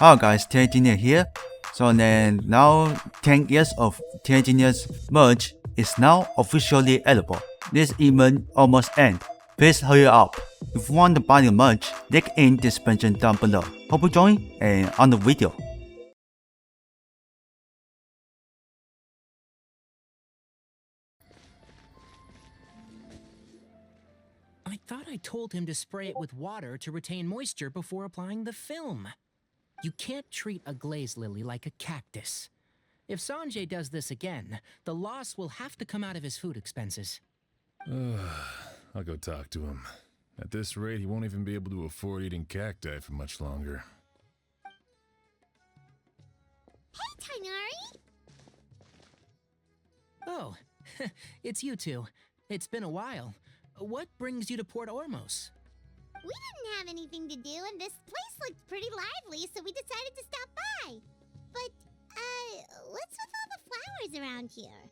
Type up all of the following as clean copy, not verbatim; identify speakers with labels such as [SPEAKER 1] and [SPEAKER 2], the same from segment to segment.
[SPEAKER 1] Hello guys, Terengineer here. So then now 10 years of Terengineer's merge is now officially available. This event almost end. Please hurry up. If you want to buy the merch, link in description down below. Hope you join and on the video.
[SPEAKER 2] I thought I told him to spray it with water to retain moisture before applying the film. You can't treat a glaze lily like a cactus. If Sanjay does this again, the loss will have to come out of his food expenses.
[SPEAKER 3] I'll go talk to him. At this rate, he won't even be able to afford eating cacti for much longer.
[SPEAKER 4] Hey, Tainari!
[SPEAKER 2] Oh, it's you two. It's been a while. What brings you to Port Ormos?
[SPEAKER 4] We didn't have anything to do, and this place looked pretty lively, so we decided to stop by. But, what's with all the flowers around here?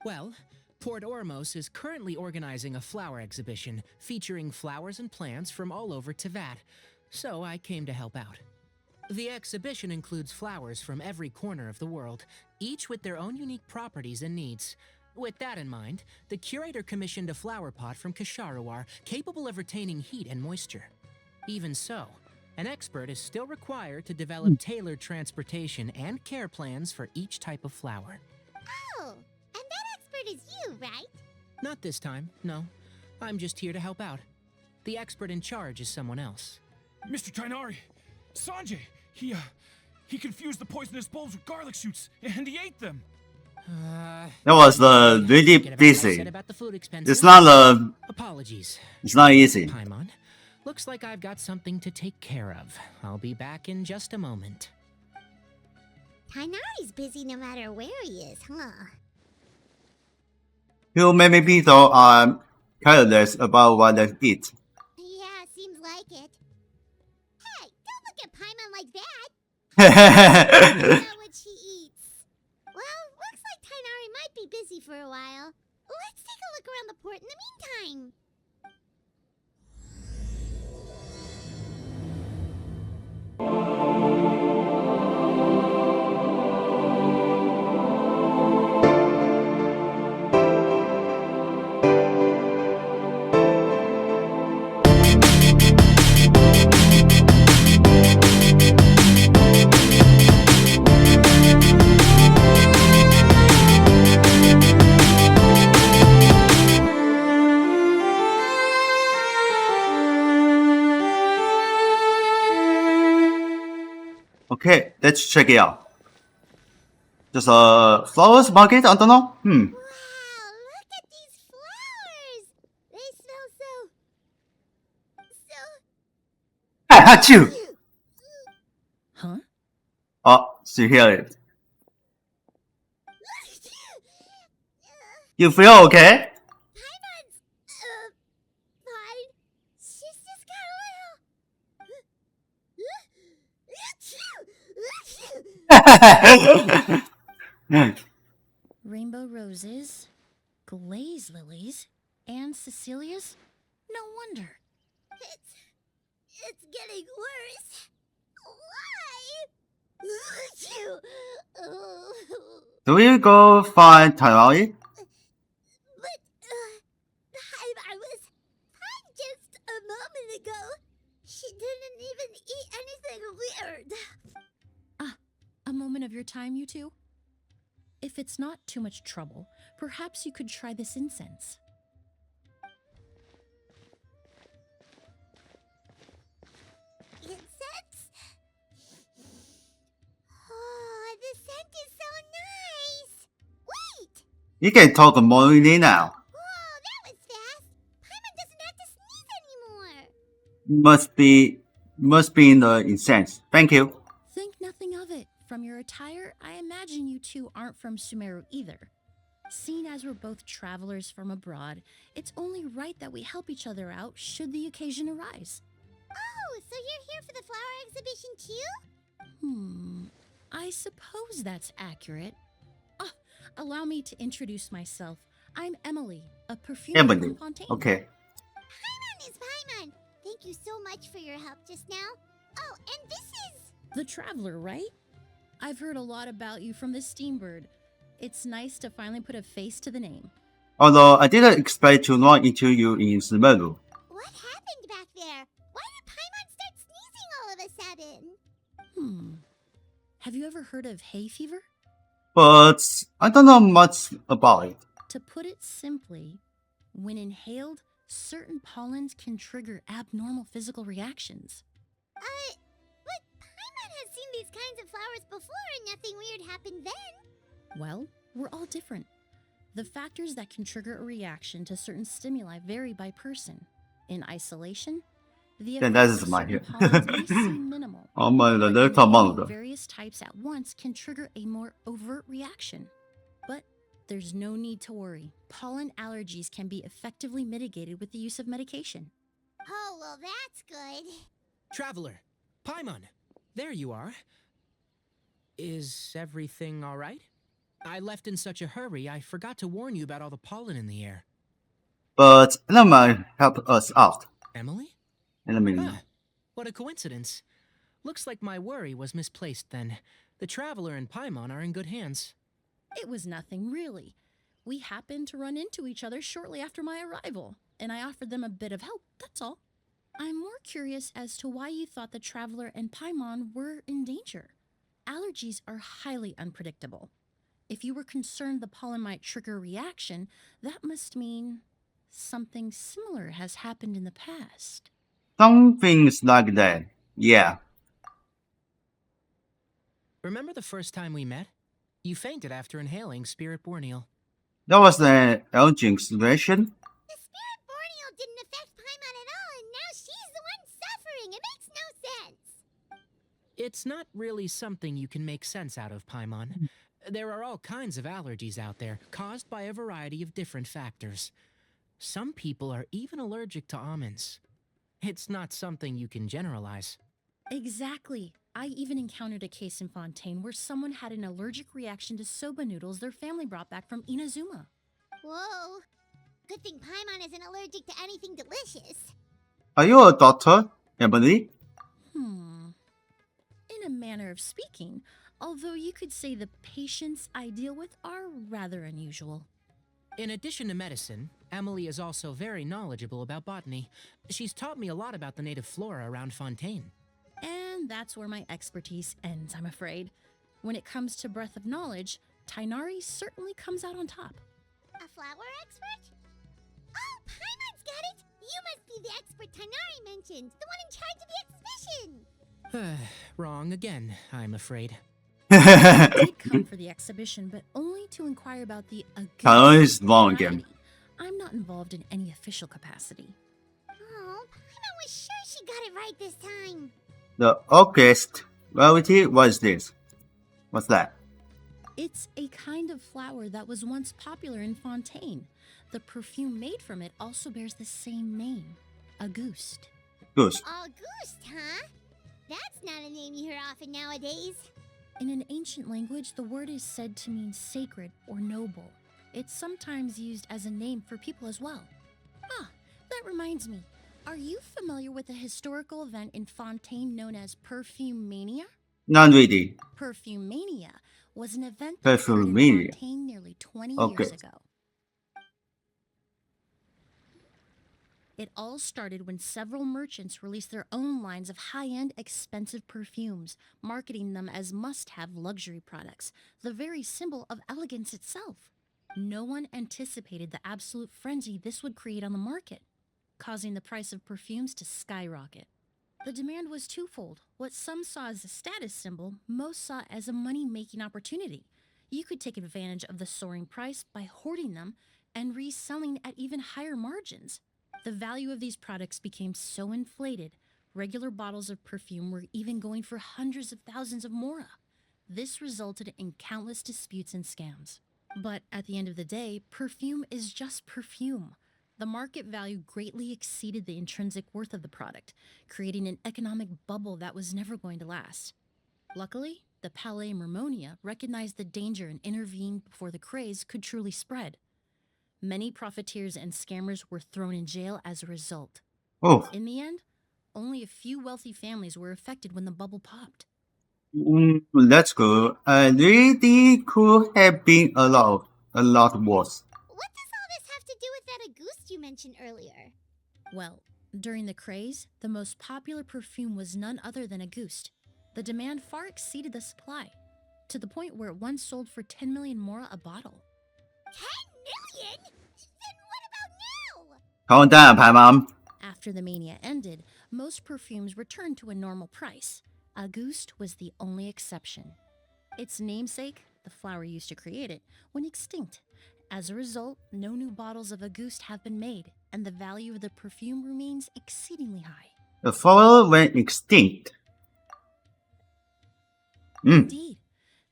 [SPEAKER 2] Well, Port Ormos is currently organizing a flower exhibition featuring flowers and plants from all over Tevat, so I came to help out. The exhibition includes flowers from every corner of the world, each with their own unique properties and needs. With that in mind, the curator commissioned a flower pot from Kasharuar capable of retaining heat and moisture. Even so, an expert is still required to develop tailored transportation and care plans for each type of flower.
[SPEAKER 4] Oh, and that expert is you, right?
[SPEAKER 2] Not this time, no. I'm just here to help out. The expert in charge is someone else.
[SPEAKER 5] Mr. Tainari! Sanjay! He confused the poisonous bulbs with garlic shoots, and he ate them!
[SPEAKER 1] That was really
[SPEAKER 2] Forget about what I
[SPEAKER 1] busy.
[SPEAKER 2] said about the food expenses.
[SPEAKER 1] It's not
[SPEAKER 2] Apologies.
[SPEAKER 1] it's not easy.
[SPEAKER 2] Paimon, looks like I've got something to take care of. I'll be back in just a moment.
[SPEAKER 4] Tainari's busy no matter where he is, huh?
[SPEAKER 1] Too many people are careless about what they eat.
[SPEAKER 4] Yeah, seems like it. Hey, don't look at Paimon like that! Know what she eats. Well, looks like Tainari might be busy for a while. Let's take a look around the port in the meantime.
[SPEAKER 1] Okay, let's check it out. Just a flowers market, I don't know.
[SPEAKER 4] Wow, look at these flowers! They smell
[SPEAKER 1] Achoo!
[SPEAKER 2] Huh?
[SPEAKER 1] Oh, she hear it. You feel okay?
[SPEAKER 4] Paimon's, fine. She's just got a little...
[SPEAKER 6] Rainbow roses, glaze lilies, and Cecilia's? No wonder.
[SPEAKER 4] It's getting worse. Why?
[SPEAKER 1] Do we go find Tainari?
[SPEAKER 4] But, I was fine just a moment ago. She didn't even eat anything weird.
[SPEAKER 6] A moment of your time, you two? If it's not too much trouble, perhaps you could try this incense.
[SPEAKER 4] Incense? Oh, the scent is so nice. Wait!
[SPEAKER 1] You can talk more now.
[SPEAKER 4] Whoa, that was fast. Paimon doesn't have to sneeze anymore.
[SPEAKER 1] Must be in the incense. Thank you.
[SPEAKER 6] Think nothing of it. From your attire, I imagine you two aren't from Sumeru either. Seeing as we're both travelers from abroad, it's only right that we help each other out should the occasion arise.
[SPEAKER 4] Oh, so you're here for the flower exhibition too?
[SPEAKER 6] I suppose that's accurate. Allow me to introduce myself. I'm Emily, a perfumer
[SPEAKER 1] Emily.
[SPEAKER 6] from Fontaine.
[SPEAKER 1] Okay.
[SPEAKER 4] Paimon is Paimon. Thank you so much for your help just now. Oh, and this is...
[SPEAKER 6] The Traveler, right? I've heard a lot about you from the Steambird. It's nice to finally put a face to the name.
[SPEAKER 1] Although I didn't expect to run into you in Sumeru.
[SPEAKER 4] What happened back there? Why did Paimon start sneezing all of a sudden?
[SPEAKER 6] Have you ever heard of hay fever?
[SPEAKER 1] But I don't know much about it.
[SPEAKER 6] To put it simply, when inhaled, certain pollens can trigger abnormal physical reactions.
[SPEAKER 4] But Paimon has seen these kinds of flowers before and nothing weird happened then.
[SPEAKER 6] Well, we're all different. The factors that can trigger a reaction to certain stimuli vary by person. In isolation, the
[SPEAKER 1] Then
[SPEAKER 6] effects
[SPEAKER 1] that's
[SPEAKER 6] of
[SPEAKER 1] my
[SPEAKER 6] certain
[SPEAKER 1] here.
[SPEAKER 6] pollens may seem minimal.
[SPEAKER 1] Ama
[SPEAKER 6] But
[SPEAKER 1] öyle tamam
[SPEAKER 6] inhaling
[SPEAKER 1] da.
[SPEAKER 6] various types at once can trigger a more overt reaction. But there's no need to worry. Pollen allergies can be effectively mitigated with the use of medication.
[SPEAKER 4] Oh, well, that's good.
[SPEAKER 2] Traveler, Paimon, there you are. Is everything all right? I left in such a hurry, I forgot to warn you about all the pollen in the air.
[SPEAKER 1] But Ella might help us out.
[SPEAKER 2] Emily?
[SPEAKER 1] And I mean,
[SPEAKER 2] Huh. What a coincidence. Looks like my worry was misplaced then. The Traveler and Paimon are in good hands.
[SPEAKER 6] It was nothing, really. We happened to run into each other shortly after my arrival, and I offered them a bit of help, that's all. I'm more curious as to why you thought the Traveler and Paimon were in danger. Allergies are highly unpredictable. If you were concerned the pollen might trigger a reaction, that must mean something similar has happened in the past.
[SPEAKER 1] some things like that. Yeah.
[SPEAKER 2] Remember the first time we met? You fainted after inhaling Spirit Borneal.
[SPEAKER 1] That was an Elgin situation.
[SPEAKER 4] The spirit Borneo didn't affect Paimon at all, and now she's the one suffering. It makes no sense.
[SPEAKER 2] It's not really something you can make sense out of, Paimon. There are all kinds of allergies out there, caused by a variety of different factors. Some people are even allergic to almonds. It's not something you can generalize.
[SPEAKER 6] Exactly. I even encountered a case in Fontaine where someone had an allergic reaction to soba noodles their family brought back from Inazuma.
[SPEAKER 4] Whoa. Good thing Paimon isn't allergic to anything delicious.
[SPEAKER 1] Are you a doctor, Emily?
[SPEAKER 6] In a manner of speaking, although you could say the patients I deal with are rather unusual.
[SPEAKER 2] In addition to medicine, Emily is also very knowledgeable about botany. She's taught me a lot about the native flora around Fontaine.
[SPEAKER 6] And that's where my expertise ends, I'm afraid. When it comes to breadth of knowledge, Tainari certainly comes out on top.
[SPEAKER 4] A flower expert? Oh, Paimon's got it! You must be the expert Tainari mentioned, the one in charge of the exhibition!
[SPEAKER 2] Wrong again, I'm afraid.
[SPEAKER 6] I did come for the exhibition, but only to inquire about the
[SPEAKER 1] Tainari's wrong again.
[SPEAKER 6] variety. I'm not involved in any official capacity.
[SPEAKER 4] Oh, Paimon was sure she got it right this time.
[SPEAKER 1] The August variety was this. What's that?
[SPEAKER 6] It's a kind of flower that was once popular in Fontaine. The perfume made from it also bears the same name, Auguste.
[SPEAKER 1] Goose.
[SPEAKER 4] Auguste, huh? That's not a name you hear often nowadays.
[SPEAKER 6] In an ancient language, the word is said to mean sacred or noble. It's sometimes used as a name for people as well. Ah, that reminds me. Are you familiar with a historical event in Fontaine known as Perfume Mania?
[SPEAKER 1] Not really.
[SPEAKER 6] Perfume Mania was an event that occurred in
[SPEAKER 1] Perfumania.
[SPEAKER 6] Fontaine nearly 20
[SPEAKER 1] Okay.
[SPEAKER 6] years ago. It all started when several merchants released their own lines of high-end, expensive perfumes, marketing them as must-have luxury products, the very symbol of elegance itself. No one anticipated the absolute frenzy this would create on the market, causing the price of perfumes to skyrocket. The demand was twofold. What some saw as a status symbol, most saw as a money-making opportunity. You could take advantage of the soaring price by hoarding them and reselling at even higher margins. The value of these products became so inflated, regular bottles of perfume were even going for hundreds of thousands of mora. This resulted in countless disputes and scams. But at the end of the day, perfume is just perfume. The market value greatly exceeded the intrinsic worth of the product, creating an economic bubble that was never going to last. Luckily, the Palais Mermonia recognized the danger and intervened before the craze could truly spread. Many profiteers and scammers were thrown in jail as a result.
[SPEAKER 1] Oh,
[SPEAKER 6] In the end, only a few wealthy families were affected when the bubble popped.
[SPEAKER 1] That's good. Really could have been a lot worse.
[SPEAKER 4] What does all this have to do with that Auguste you mentioned earlier?
[SPEAKER 6] Well, during the craze, the most popular perfume was none other than Auguste. The demand far exceeded the supply, to the point where it once sold for 10 million mora a bottle.
[SPEAKER 4] 10 million? Then what about now?
[SPEAKER 1] Calm down, Paimon.
[SPEAKER 6] After the mania ended, most perfumes returned to a normal price. Auguste was the only exception. Its namesake, the flower used to create it, went extinct. As a result, no new bottles of Auguste have been made, and the value of the perfume remains exceedingly high.
[SPEAKER 1] The flower went extinct.
[SPEAKER 6] Indeed,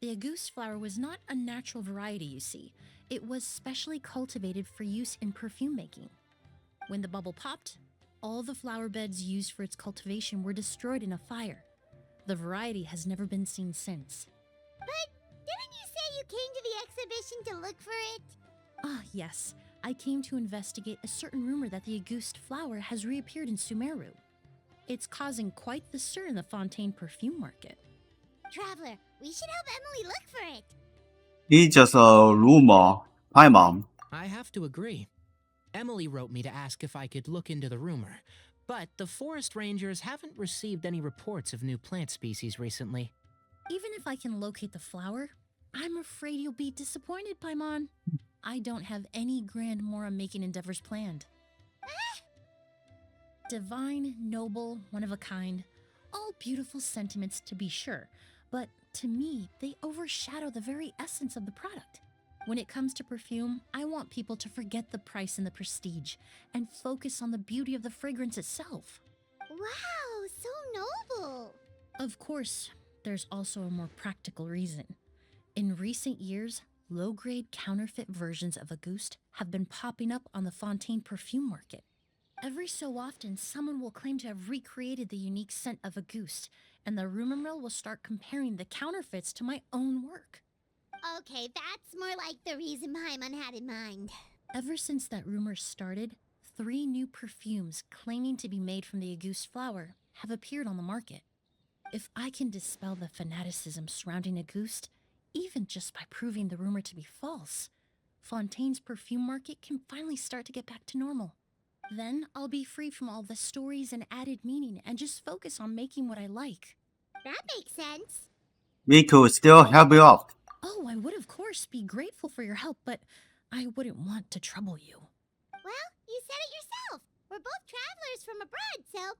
[SPEAKER 6] the Auguste flower was not a natural variety, you see. It was specially cultivated for use in perfume making. When the bubble popped, all the flower beds used for its cultivation were destroyed in a fire. The variety has never been seen since.
[SPEAKER 4] But didn't you say you came to the exhibition to look for it?
[SPEAKER 6] Ah, yes. I came to investigate a certain rumor that the Auguste flower has reappeared in Sumeru. It's causing quite the stir in the Fontaine perfume market.
[SPEAKER 4] Traveler, we should help Emily look for it.
[SPEAKER 1] It's just a rumor, Paimon.
[SPEAKER 2] I have to agree. Emily wrote me to ask if I could look into the rumor, but the forest rangers haven't received any reports of new plant species recently.
[SPEAKER 6] Even if I can locate the flower, I'm afraid you'll be disappointed, Paimon. I don't have any grand Mora making endeavors planned. Divine, noble, one of a kind, all beautiful sentiments to be sure, but to me, they overshadow the very essence of the product. When it comes to perfume, I want people to forget the price and the prestige and focus on the beauty of the fragrance itself.
[SPEAKER 4] Wow, so noble.
[SPEAKER 6] Of course, there's also a more practical reason. In recent years, low-grade counterfeit versions of Auguste have been popping up on the Fontaine perfume market. Every so often, someone will claim to have recreated the unique scent of Auguste, and the rumor mill will start comparing the counterfeits to my own work.
[SPEAKER 4] Okay, that's more like the reason Paimon had in mind.
[SPEAKER 6] Ever since that rumor started, 3 new perfumes claiming to be made from the Auguste flower have appeared on the market. If I can dispel the fanaticism surrounding Auguste, even just by proving the rumor to be false, Fontaine's perfume market can finally start to get back to normal. Then I'll be free from all the stories and added meaning and just focus on making what I like.
[SPEAKER 4] That makes sense.
[SPEAKER 1] We could still help you out.
[SPEAKER 6] Oh, I would of course be grateful for your help, but I wouldn't want to trouble you.
[SPEAKER 4] Well, you said it yourself. We're both travelers from abroad, so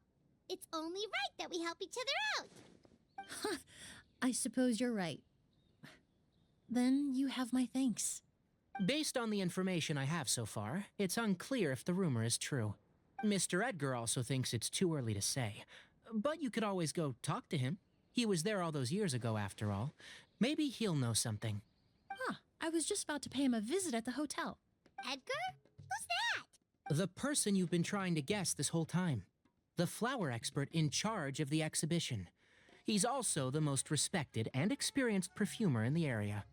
[SPEAKER 4] it's only right that we help each other out.
[SPEAKER 6] I suppose you're right. Then you have my thanks.
[SPEAKER 2] Based on the information I have so far, it's unclear if the rumor is true. Mr. Edgar also thinks it's too early to say. But you could always go talk to him. He was there all those years ago, after all. Maybe he'll know something.
[SPEAKER 6] I was just about to pay him a visit at the hotel.
[SPEAKER 4] Edgar? Who's that?
[SPEAKER 2] The person you've been trying to guess this whole time. The flower expert in charge of the exhibition. He's also the most respected and experienced perfumer in the area.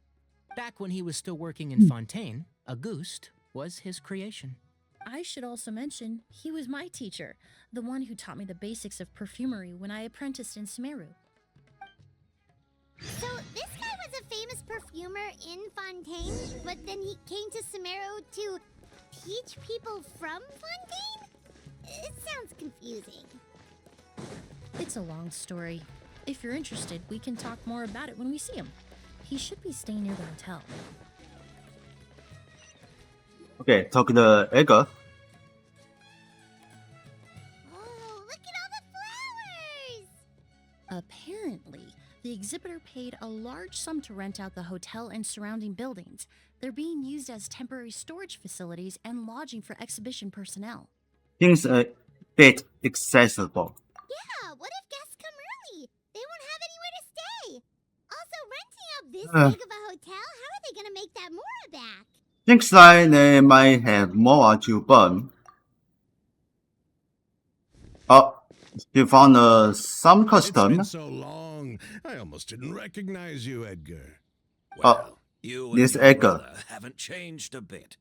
[SPEAKER 2] Back when he was still working in Fontaine, Auguste was his creation.
[SPEAKER 6] I should also mention, he was my teacher, the one who taught me the basics of perfumery when I apprenticed in Sumeru.
[SPEAKER 4] So this guy was a famous perfumer in Fontaine, but then he came to Sumeru to teach people from Fontaine? It sounds confusing.
[SPEAKER 6] It's a long story. If you're interested, we can talk more about it when we see him. He should be staying near the hotel.
[SPEAKER 1] Okay, talk to Edgar.
[SPEAKER 4] Oh, look at all the flowers!
[SPEAKER 6] Apparently, the exhibitor paid a large sum to rent out the hotel and surrounding buildings. They're being used as temporary storage facilities and lodging for exhibition personnel.
[SPEAKER 1] Seems a bit accessible.
[SPEAKER 4] Yeah, what if guests come early? They won't have anywhere to stay. Also, renting out this big of a hotel, how are they gonna make that Mora back?
[SPEAKER 1] Seems like they might have more to burn. Oh, you found some
[SPEAKER 7] It's
[SPEAKER 1] custom.
[SPEAKER 7] been so long, I almost didn't recognize you, Edgar.
[SPEAKER 8] Well, you and
[SPEAKER 1] this
[SPEAKER 8] your
[SPEAKER 1] Edgar.
[SPEAKER 8] brother haven't changed a bit.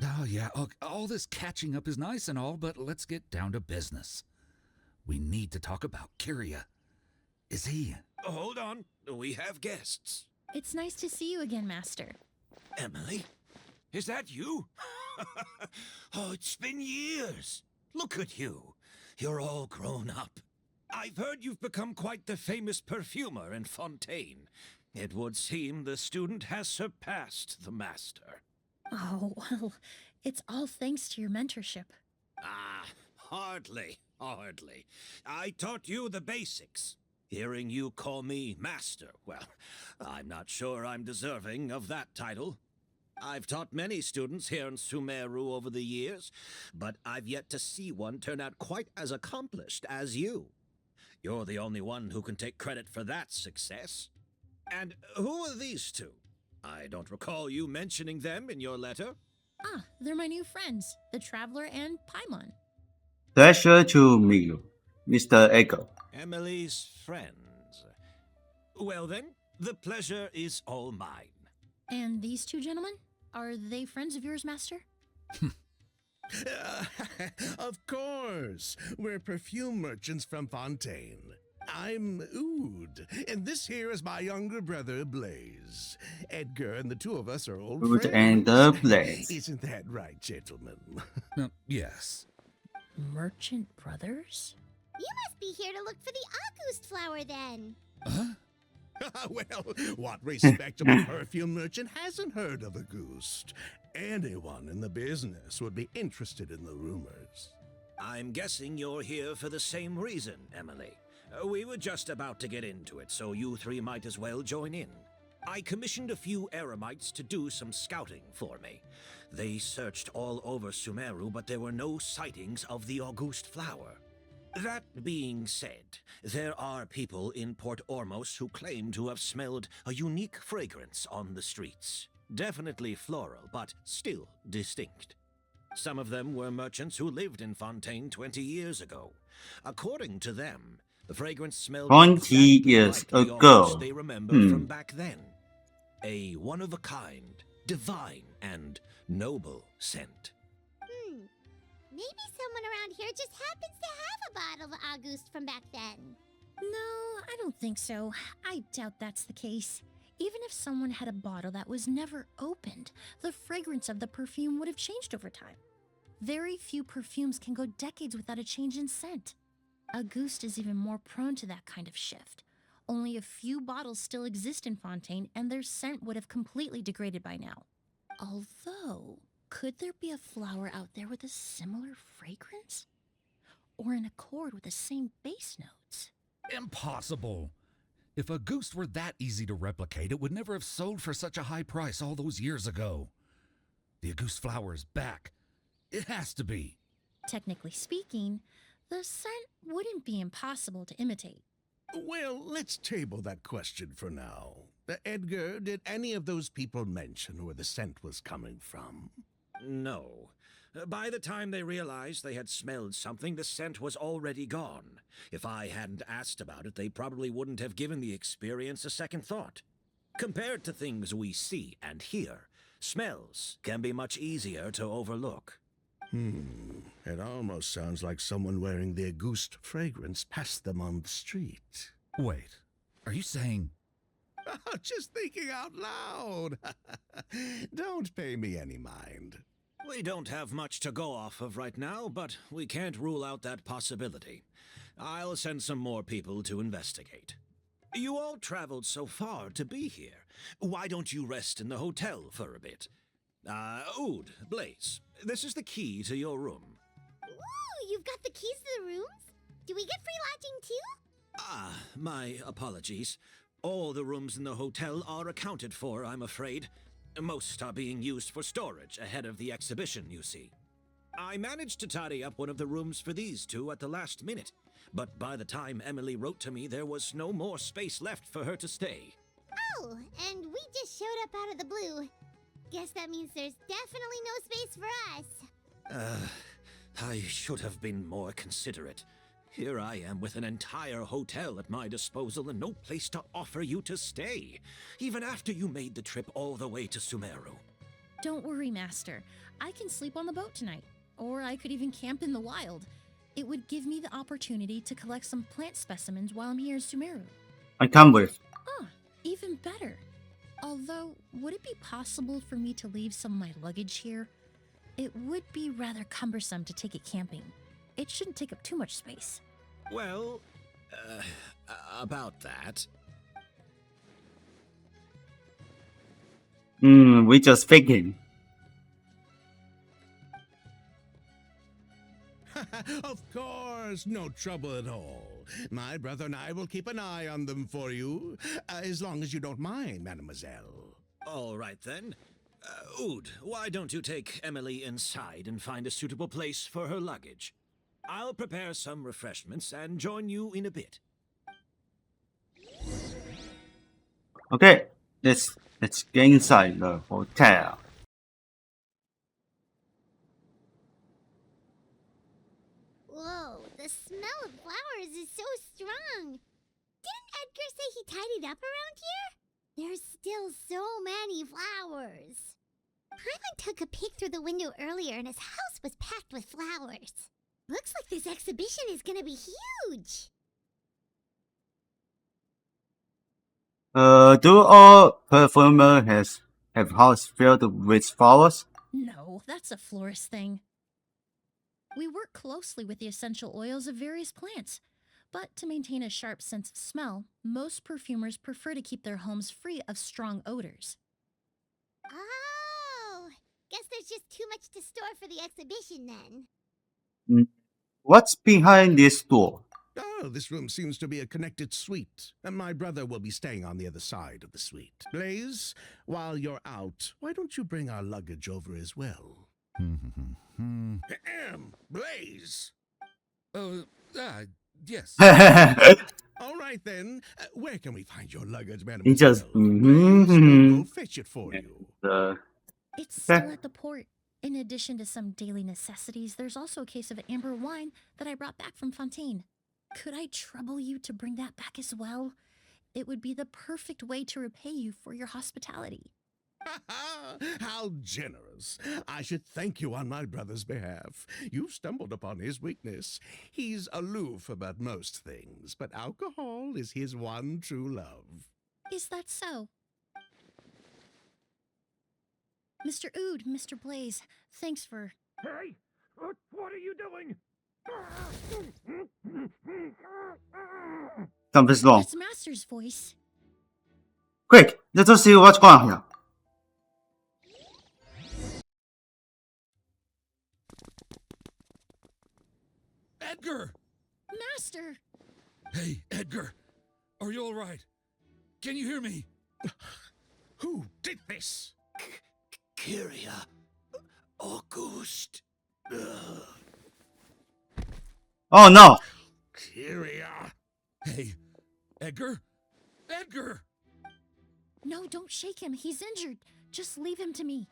[SPEAKER 9] Oh, yeah. All this catching up is nice and all, but let's get down to business. We need to talk about Kyria. Is he...
[SPEAKER 8] Hold on. We have guests.
[SPEAKER 6] It's nice to see you again, Master.
[SPEAKER 8] Emily? Is that you? Oh, it's been years. Look at you. You're all grown up. I've heard you've become quite the famous perfumer in Fontaine. It would seem the student has surpassed the master.
[SPEAKER 6] Oh, well, it's all thanks to your mentorship.
[SPEAKER 8] Ah, hardly. I taught you the basics. Hearing you call me master, well, I'm not sure I'm deserving of that title. I've taught many students here in Sumeru over the years, but I've yet to see one turn out quite as accomplished as you. You're the only one who can take credit for that success. And who are these two? I don't recall you mentioning them in your letter.
[SPEAKER 6] Ah, they're my new friends, the Traveler and Paimon.
[SPEAKER 1] Pleasure to meet you, Mr. Echo.
[SPEAKER 8] Emily's friends. Well then, the pleasure is all mine.
[SPEAKER 6] And these two gentlemen? Are they friends of yours, Master?
[SPEAKER 7] Of course. We're perfume merchants from Fontaine. I'm Oud, and this here is my younger brother, Blaze. Edgar and the two of us are old
[SPEAKER 1] Oud
[SPEAKER 7] friends.
[SPEAKER 1] and Blaze.
[SPEAKER 7] Isn't that right, gentlemen?
[SPEAKER 9] Yes.
[SPEAKER 6] Merchant brothers?
[SPEAKER 4] You must be here to look for the August flower then.
[SPEAKER 9] Huh?
[SPEAKER 7] Well, what respectable perfume merchant hasn't heard of a goose? Anyone in the business would be interested in the rumors.
[SPEAKER 8] I'm guessing you're here for the same reason, Emily. We were just about to get into it, so you three might as well join in. I commissioned a few eremites to do some scouting for me. They searched all over Sumeru, but there were no sightings of the August flower. That being said, there are people in Port Ormos who claim to have smelled a unique fragrance on the streets. Definitely floral, but still distinct. Some of them were merchants who lived in Fontaine 20 years ago. According to them, the fragrance smelled
[SPEAKER 1] 20
[SPEAKER 8] exactly
[SPEAKER 1] years
[SPEAKER 8] like the
[SPEAKER 1] ago.
[SPEAKER 8] August they remember from back then. A one-of-a-kind, divine, and noble scent.
[SPEAKER 4] Maybe someone around here just happens to have a bottle of August from back then.
[SPEAKER 6] No, I don't think so. I doubt that's the case. Even if someone had a bottle that was never opened, the fragrance of the perfume would have changed over time. Very few perfumes can go decades without a change in scent. Auguste is even more prone to that kind of shift. Only a few bottles still exist in Fontaine, and their scent would have completely degraded by now. Although, could there be a flower out there with a similar fragrance? Or in accord with the same base notes?
[SPEAKER 9] Impossible. If a goose were that easy to replicate, it would never have sold for such a high price all those years ago. The Auguste flower is back. It has to be.
[SPEAKER 6] Technically speaking, the scent wouldn't be impossible to imitate.
[SPEAKER 7] Well, let's table that question for now. Edgar, did any of those people mention where the scent was coming from?
[SPEAKER 8] No. By the time they realized they had smelled something, the scent was already gone. If I hadn't asked about it, they probably wouldn't have given the experience a second thought. Compared to things we see and hear, smells can be much easier to overlook.
[SPEAKER 7] It almost sounds like someone wearing the Auguste fragrance passed them on the street.
[SPEAKER 9] Wait, are you saying...
[SPEAKER 7] Just thinking out loud. Don't pay me any mind.
[SPEAKER 8] We don't have much to go off of right now, but we can't rule out that possibility. I'll send some more people to investigate. You all traveled so far to be here. Why don't you rest in the hotel for a bit? Oud, Blaze, this is the key to your room.
[SPEAKER 4] Ooh, you've got the keys to the rooms? Do we get free lodging too?
[SPEAKER 8] My apologies. All the rooms in the hotel are accounted for, I'm afraid. Most are being used for storage ahead of the exhibition, you see. I managed to tidy up one of the rooms for these two at the last minute, but by the time Emily wrote to me, there was no more space left for her to stay.
[SPEAKER 4] Oh, and we just showed up out of the blue. Guess that means there's definitely no space for us.
[SPEAKER 8] I should have been more considerate. Here I am with an entire hotel at my disposal and no place to offer you to stay, even after you made the trip all the way to Sumeru.
[SPEAKER 6] Don't worry, Master. I can sleep on the boat tonight, or I could even camp in the wild. It would give me the opportunity to collect some plant specimens while I'm here in Sumeru.
[SPEAKER 1] I come with.
[SPEAKER 6] Ah, even better. Although, would it be possible for me to leave some of my luggage here? It would be rather cumbersome to take it camping. It shouldn't take up too much space.
[SPEAKER 8] Well, about that.
[SPEAKER 1] We just thinking.
[SPEAKER 7] Of course, no trouble at all. My brother and I will keep an eye on them for you, as long as you don't mind, mademoiselle.
[SPEAKER 8] All right then. Ood, why don't you take Emily inside and find a suitable place for her luggage? I'll prepare some refreshments and join you in a bit.
[SPEAKER 1] Okay, let's get inside the hotel.
[SPEAKER 4] Whoa, the smell of flowers is so strong. Didn't Edgar say he tidied up around here? There's still so many flowers. Paimon took a peek through the window earlier and his house was packed with flowers. Looks like this exhibition is gonna be huge.
[SPEAKER 1] Do all performers have house filled with flowers?
[SPEAKER 6] No, that's a florist thing. We work closely with the essential oils of various plants, but to maintain a sharp sense of smell, most perfumers prefer to keep their homes free of strong odors.
[SPEAKER 4] Oh, guess there's just too much to store for the exhibition then.
[SPEAKER 1] What's behind this door?
[SPEAKER 7] Oh, this room seems to be a connected suite, and my brother will be staying on the other side of the suite. Blaze, while you're out, why don't you bring our luggage over as well? Blaze!
[SPEAKER 9] Yes.
[SPEAKER 7] All right then. Where can we find your luggage, madam?
[SPEAKER 1] He just
[SPEAKER 7] We'll fetch it for you.
[SPEAKER 6] It's still at the port. In addition to some daily necessities, there's also a case of amber wine that I brought back from Fontaine. Could I trouble you to bring that back as well? It would be the perfect way to repay you for your hospitality.
[SPEAKER 7] How generous. I should thank you on my brother's behalf. You've stumbled upon his weakness. He's aloof about most things, but alcohol is his one true love.
[SPEAKER 6] Is that so? Mr. Ood, Mr. Blaze, thanks for...
[SPEAKER 5] Hey! What are you doing?
[SPEAKER 1] Something's wrong.
[SPEAKER 6] That's Master's voice.
[SPEAKER 1] Quick, let's go see what's going on here.
[SPEAKER 9] Edgar!
[SPEAKER 6] Master!
[SPEAKER 9] Hey, Edgar. Are you all right? Can you hear me?
[SPEAKER 7] Who did this?
[SPEAKER 8] Kyria. Auguste.
[SPEAKER 1] Oh no!
[SPEAKER 7] Kyria.
[SPEAKER 9] Hey, Edgar? Edgar!
[SPEAKER 6] No, don't shake him. He's injured. Just leave him to me.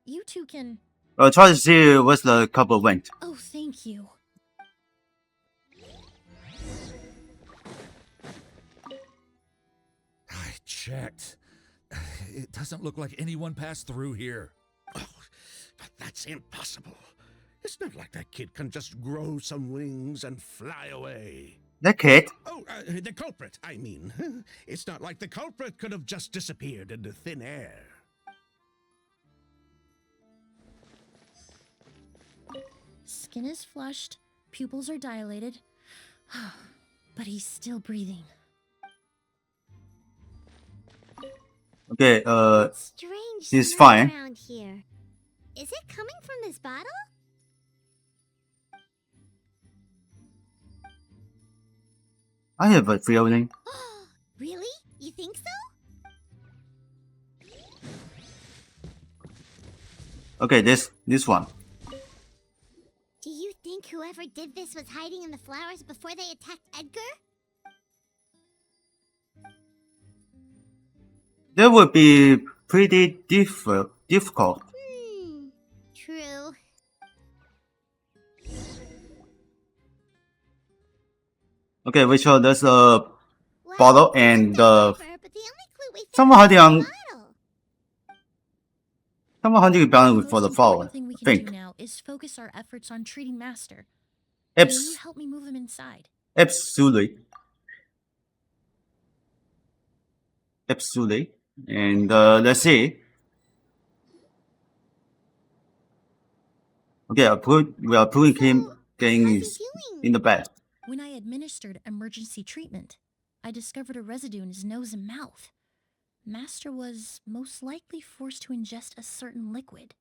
[SPEAKER 6] You two can...
[SPEAKER 1] Try to see what's the couple went.
[SPEAKER 6] Oh, thank you.
[SPEAKER 9] I checked. It doesn't look like anyone passed through here.
[SPEAKER 7] Oh, but that's impossible. It's not like that kid can just grow some wings and fly away.
[SPEAKER 1] The kid?
[SPEAKER 7] Oh, the culprit, I mean. It's not like the culprit could have just disappeared into thin air.
[SPEAKER 6] Skin is flushed, pupils are dilated, but he's still breathing.
[SPEAKER 1] Okay,
[SPEAKER 4] Strange
[SPEAKER 1] he's
[SPEAKER 4] smell
[SPEAKER 1] fine.
[SPEAKER 4] around here. Is it coming from this bottle?
[SPEAKER 1] I have a feeling.
[SPEAKER 4] Really? You think so?
[SPEAKER 1] Okay, this one.
[SPEAKER 4] Do you think whoever did this was hiding in the flowers before they attacked Edgar?
[SPEAKER 1] That would be pretty difficult.
[SPEAKER 4] True.
[SPEAKER 1] Okay, we show there's a
[SPEAKER 4] Well,
[SPEAKER 1] bottle
[SPEAKER 4] we
[SPEAKER 1] and
[SPEAKER 4] looked all over, but the only clue we found
[SPEAKER 1] someone
[SPEAKER 4] was the
[SPEAKER 1] hiding
[SPEAKER 4] bottle.
[SPEAKER 1] someone hunting bound
[SPEAKER 6] The
[SPEAKER 1] with for
[SPEAKER 6] most
[SPEAKER 1] the flower.
[SPEAKER 6] important thing we
[SPEAKER 1] I
[SPEAKER 6] can
[SPEAKER 1] think.
[SPEAKER 6] do now is focus our efforts on treating Master. Will you
[SPEAKER 1] Abs
[SPEAKER 6] help me move him inside?
[SPEAKER 1] absolutely. Absolutely. And let's see. Okay, we are putting him
[SPEAKER 4] So,
[SPEAKER 1] getting
[SPEAKER 4] how's he
[SPEAKER 1] his,
[SPEAKER 4] doing?
[SPEAKER 1] in the bed.
[SPEAKER 6] When I administered emergency treatment, I discovered a residue in his nose and mouth. Master was most likely forced to ingest a certain liquid.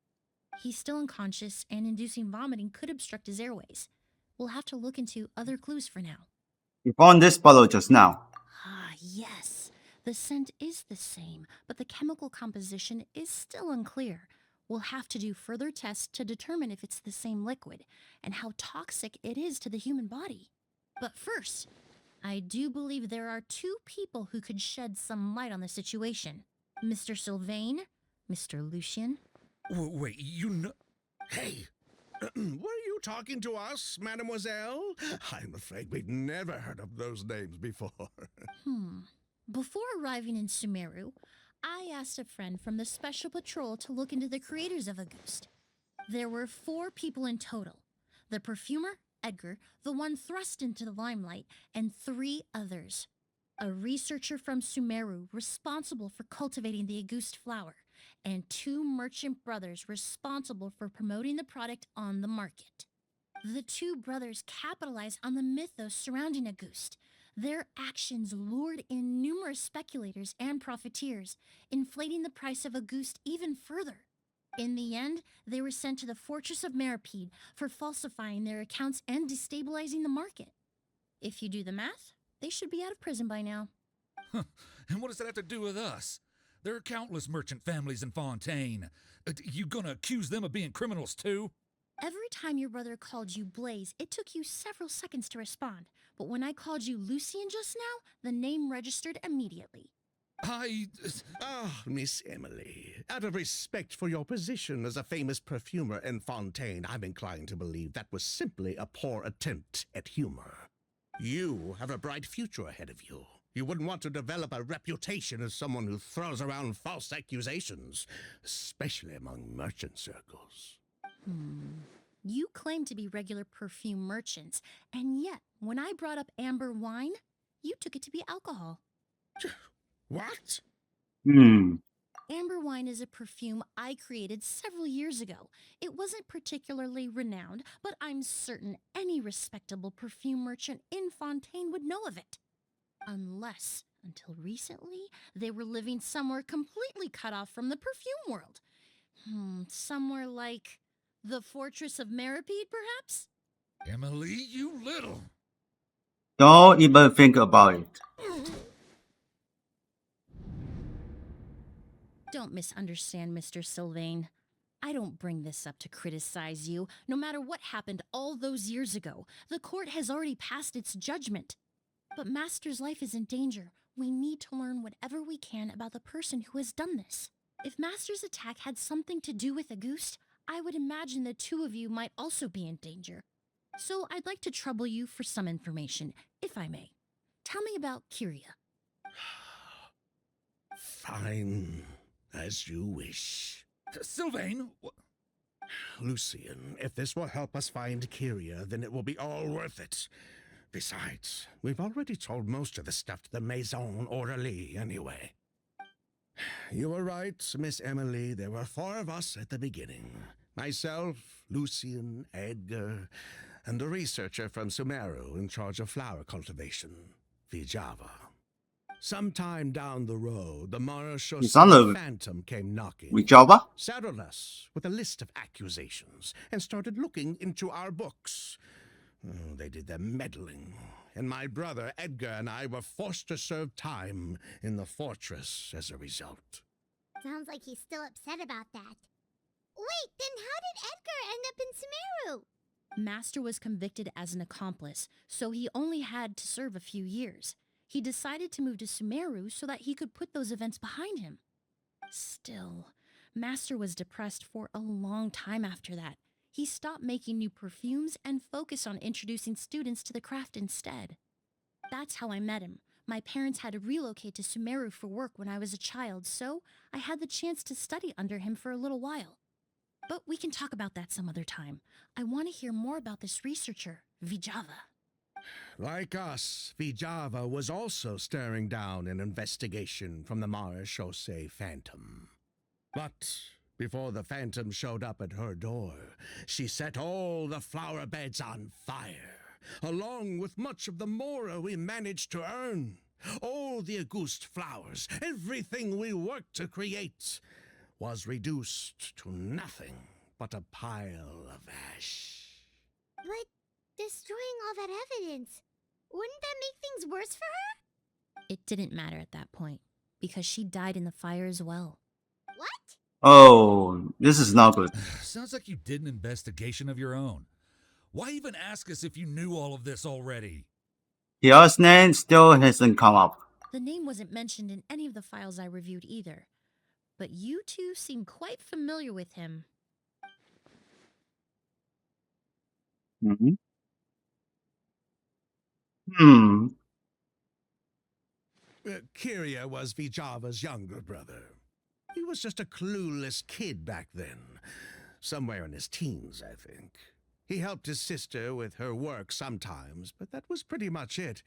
[SPEAKER 6] He's still unconscious, and inducing vomiting could obstruct his airways. We'll have to look into other clues for now.
[SPEAKER 1] We found this bottle just now.
[SPEAKER 6] Ah, yes. The scent is the same, but the chemical composition is still unclear. We'll have to do further tests to determine if it's the same liquid and how toxic it is to the human body. But first, I do believe there are two people who could shed some light on the situation. Mr. Sylvain, Mr. Lucien.
[SPEAKER 9] Wait, you know.
[SPEAKER 7] Hey, were you talking to us, mademoiselle? I'm afraid we've never heard of those names before.
[SPEAKER 6] Before arriving in Sumeru, I asked a friend from the Special Patrol to look into the creators of Auguste. There were 4 people in total. The perfumer, Edgar, the one thrust into the limelight, and 3 others. A researcher from Sumeru responsible for cultivating the Auguste flower, and 2 merchant brothers responsible for promoting the product on the market. The 2 brothers capitalized on the mythos surrounding Auguste. Their actions lured in numerous speculators and profiteers, inflating the price of Auguste even further. In the end, they were sent to the fortress of Meripede for falsifying their accounts and destabilizing the market. If you do the math, they should be out of prison by now.
[SPEAKER 9] And what does that have to do with us? There are countless merchant families in Fontaine. You gonna accuse them of being criminals too?
[SPEAKER 6] Every time your brother called you Blaze, it took you several seconds to respond. But when I called you Lucien just now, the name registered immediately.
[SPEAKER 7] Ah, Miss Emily, out of respect for your position as a famous perfumer in Fontaine, I'm inclined to believe that was simply a poor attempt at humor. You have a bright future ahead of you. You wouldn't want to develop a reputation as someone who throws around false accusations, especially among merchant circles.
[SPEAKER 6] You claim to be regular perfume merchants, and yet, when I brought up amber wine, you took it to be alcohol.
[SPEAKER 7] What?
[SPEAKER 6] Amber wine is a perfume I created several years ago. It wasn't particularly renowned, but I'm certain any respectable perfume merchant in Fontaine would know of it. Unless, until recently, they were living somewhere completely cut off from the perfume world. Somewhere like the fortress of Meripede, perhaps?
[SPEAKER 9] Emily, you little.
[SPEAKER 1] Don't even think about it.
[SPEAKER 6] Don't misunderstand, Mr. Sylvain. I don't bring this up to criticize you. No matter what happened all those years ago, the court has already passed its judgment. But Master's life is in danger. We need to learn whatever we can about the person who has done this. If Master's attack had something to do with Auguste, I would imagine the 2 of you might also be in danger. So I'd like to trouble you for some information, if I may. Tell me about Kyria.
[SPEAKER 7] Fine, as you wish.
[SPEAKER 9] Sylvain,
[SPEAKER 7] Lucien, if this will help us find Kyria, then it will be all worth it. Besides, we've already told most of the stuff to the Maison Orderly anyway. You were right, Miss Emily. There were 4 of us at the beginning. Myself, Lucien, Edgar, and a researcher from Sumeru in charge of flower cultivation, Vijava. Sometime down the road, the Marechaussee
[SPEAKER 1] Son of
[SPEAKER 7] Phantom came knocking.
[SPEAKER 1] with Java?
[SPEAKER 7] Saddled us with a list of accusations and started looking into our books. They did their meddling, and my brother Edgar and I were forced to serve time in the fortress as a result.
[SPEAKER 4] Sounds like he's still upset about that. Wait, then how did Edgar end up in Sumeru?
[SPEAKER 6] Master was convicted as an accomplice, so he only had to serve a few years. He decided to move to Sumeru so that he could put those events behind him. Still, Master was depressed for a long time after that. He stopped making new perfumes and focused on introducing students to the craft instead. That's how I met him. My parents had to relocate to Sumeru for work when I was a child, so I had the chance to study under him for a little while. But we can talk about that some other time. I want to hear more about this researcher, Vijava.
[SPEAKER 7] Like us, Vijava was also staring down an investigation from the Marechaussee Phantom. But before the Phantom showed up at her door, she set all the flower beds on fire, along with much of the mora we managed to earn. All the Auguste flowers, everything we worked to create, was reduced to nothing but a pile of ash.
[SPEAKER 4] But destroying all that evidence, wouldn't that make things worse for her?
[SPEAKER 6] It didn't matter at that point, because she died in the fire as well.
[SPEAKER 4] What?
[SPEAKER 1] Oh, this is not good.
[SPEAKER 9] Sounds like you did an investigation of your own. Why even ask us if you knew all of this already?
[SPEAKER 1] Kiara's name still hasn't come up.
[SPEAKER 6] The name wasn't mentioned in any of the files I reviewed either. But you two seem quite familiar with him.
[SPEAKER 1] Hmm. Hmm.
[SPEAKER 7] Kyria was Vijava's younger brother. He was just a clueless kid back then. Somewhere in his teens, I think. He helped his sister with her work sometimes, but that was pretty much it.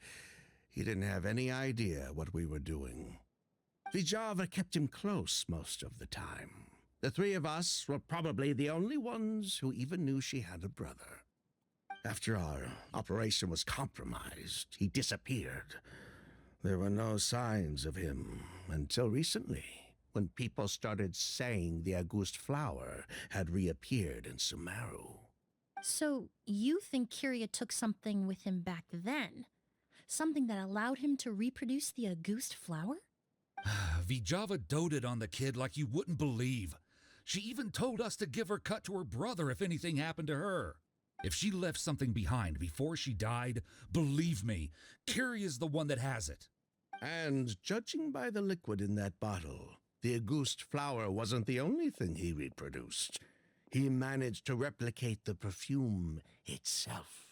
[SPEAKER 7] He didn't have any idea what we were doing. Vijava kept him close most of the time. The three of us were probably the only ones who even knew she had a brother. After our operation was compromised, he disappeared. There were no signs of him until recently, when people started saying the Auguste flower had reappeared in Sumeru.
[SPEAKER 6] So, you think Kyria took something with him back then? Something that allowed him to reproduce the Auguste flower?
[SPEAKER 9] Vijava doted on the kid like you wouldn't believe. She even told us to give her cut to her brother if anything happened to her. If she left something behind before she died, believe me, Kyria's the one that has it.
[SPEAKER 7] And judging by the liquid in that bottle, the Auguste flower wasn't the only thing he reproduced. He managed to replicate the perfume itself.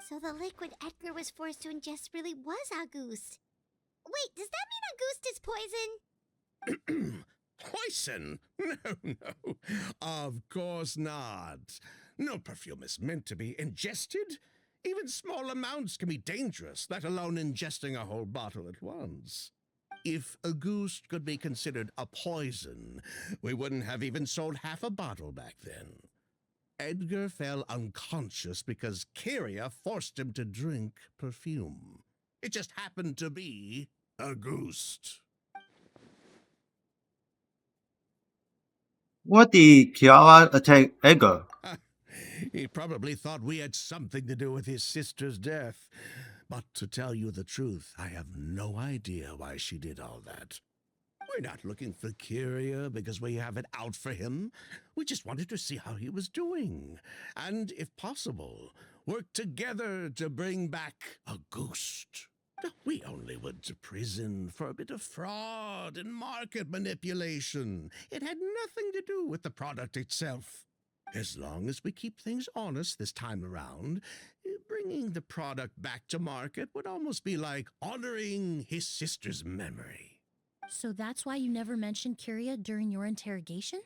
[SPEAKER 4] So the liquid Edgar was forced to ingest really was Auguste. Wait, does that mean Auguste is poison?
[SPEAKER 7] Poison? No. Of course not. No perfume is meant to be ingested. Even small amounts can be dangerous, let alone ingesting a whole bottle at once. If Auguste could be considered a poison, we wouldn't have even sold half a bottle back then. Edgar fell unconscious because Kyria forced him to drink perfume. It just happened to be Auguste.
[SPEAKER 1] What did Kiara attack Edgar?
[SPEAKER 7] He probably thought we had something to do with his sister's death. But to tell you the truth, I have no idea why she did all that. We're not looking for Kyria because we have it out for him. We just wanted to see how he was doing. And, if possible, work together to bring back Auguste. We only went to prison for a bit of fraud and market manipulation. It had nothing to do with the product itself. As long as we keep things honest this time around, bringing the product back to market would almost be like honoring his sister's memory.
[SPEAKER 6] So that's why you never mentioned Kyria during your interrogation?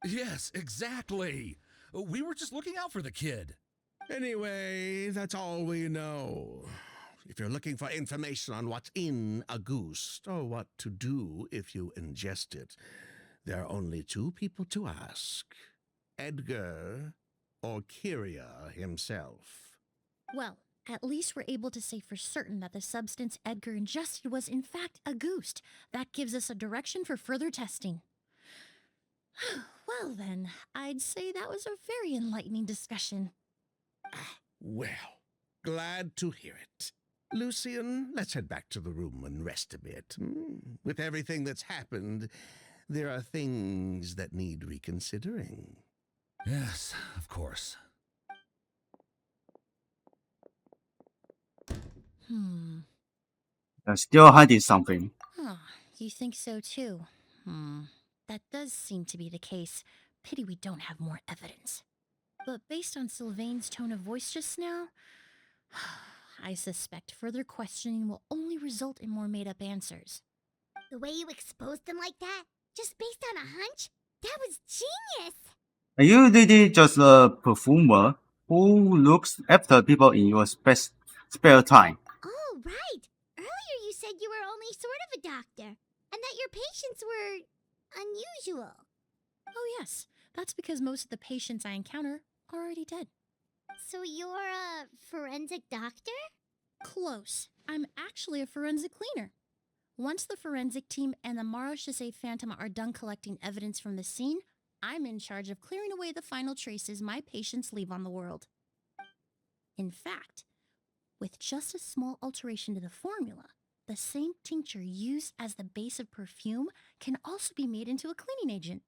[SPEAKER 9] Yes, exactly. We were just looking out for the kid.
[SPEAKER 7] Anyway, that's all we know. If you're looking for information on what's in Auguste, or what to do if you ingest it, there are only two people to ask. Edgar or Kyria himself.
[SPEAKER 6] Well, at least we're able to say for certain that the substance Edgar ingested was in fact Auguste. That gives us a direction for further testing. Well then, I'd say that was a very enlightening discussion.
[SPEAKER 7] Well, glad to hear it. Lucian, let's head back to the room and rest a bit. With everything that's happened, there are things that need reconsidering.
[SPEAKER 9] Yes, of course.
[SPEAKER 1] They're still hiding something.
[SPEAKER 6] Huh, you think so too? That does seem to be the case. Pity we don't have more evidence. But based on Sylvain's tone of voice just now, I suspect further questioning will only result in more made-up answers.
[SPEAKER 4] The way you exposed them like that, just based on a hunch, that was genius!
[SPEAKER 1] Are you really just a perfumer who looks after people in your spare time.
[SPEAKER 4] Oh, right. Earlier you said you were only sort of a doctor, and that your patients were unusual.
[SPEAKER 6] Oh, yes. That's because most of the patients I encounter are already dead.
[SPEAKER 4] So you're a forensic doctor?
[SPEAKER 6] Close. I'm actually a forensic cleaner. Once the forensic team and the Marochisei Phantom are done collecting evidence from the scene, I'm in charge of clearing away the final traces my patients leave on the world. In fact, with just a small alteration to the formula, the same tincture used as the base of perfume can also be made into a cleaning agent.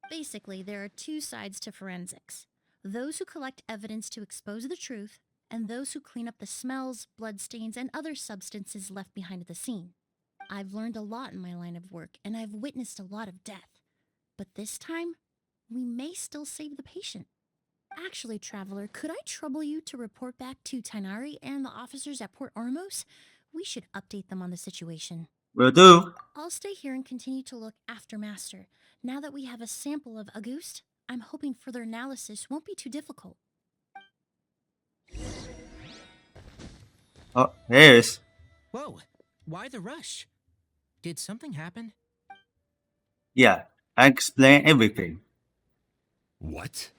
[SPEAKER 6] Basically, there are two sides to forensics: those who collect evidence to expose the truth, and those who clean up the smells, bloodstains, and other substances left behind at the scene. I've learned a lot in my line of work, and I've witnessed a lot of death. But this time, we may still save the patient. Actually, Traveler, could I trouble you to report back to Tainari and the officers at Port Ormos? We should update them on the situation.
[SPEAKER 1] Will do.
[SPEAKER 6] I'll stay here and continue to look after Master. Now that we have a sample of Auguste, I'm hoping further analysis won't be too difficult.
[SPEAKER 1] Oh, here it is.
[SPEAKER 2] Whoa, why the rush? Did something happen?
[SPEAKER 1] Yeah, I explain everything.
[SPEAKER 3] What?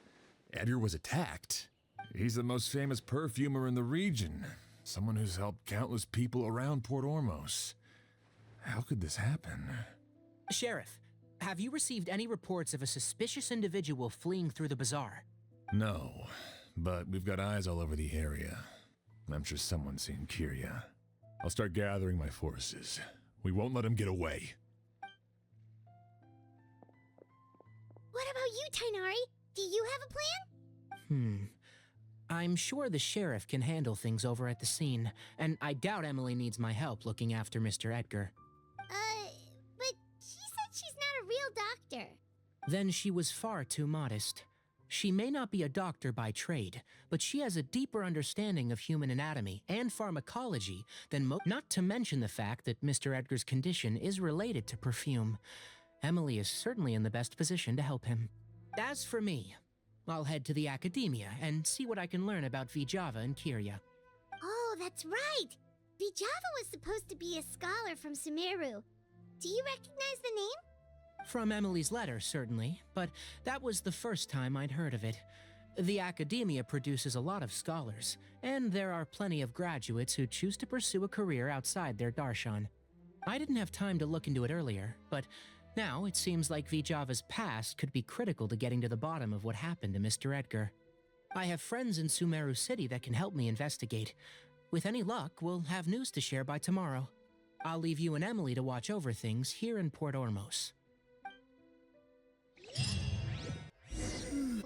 [SPEAKER 3] Edgar was attacked? He's the most famous perfumer in the region. Someone who's helped countless people around Port Ormos. How could this happen?
[SPEAKER 2] Sheriff, have you received any reports of a suspicious individual fleeing through the bazaar?
[SPEAKER 3] No, but we've got eyes all over the area. I'm sure someone's seen Kiria. I'll start gathering my forces. We won't let him get away.
[SPEAKER 4] What about you, Tainari? Do you have a plan?
[SPEAKER 2] I'm sure the sheriff can handle things over at the scene, and I doubt Emily needs my help looking after Mr. Edgar.
[SPEAKER 4] But she said she's not a real doctor.
[SPEAKER 2] Then she was far too modest. She may not be a doctor by trade, but she has a deeper understanding of human anatomy and pharmacology than not to mention the fact that Mr. Edgar's condition is related to perfume. Emily is certainly in the best position to help him. As for me, I'll head to the academia and see what I can learn about Vijava and Kiria.
[SPEAKER 4] Oh, that's right. Vijava was supposed to be a scholar from Sumeru. Do you recognize the name?
[SPEAKER 2] From Emily's letter, certainly, but that was the first time I'd heard of it. The academia produces a lot of scholars, and there are plenty of graduates who choose to pursue a career outside their darshan. I didn't have time to look into it earlier, but now it seems like Vijava's past could be critical to getting to the bottom of what happened to Mr. Edgar. I have friends in Sumeru City that can help me investigate. With any luck, we'll have news to share by tomorrow. I'll leave you and Emily to watch over things here in Port Ormos.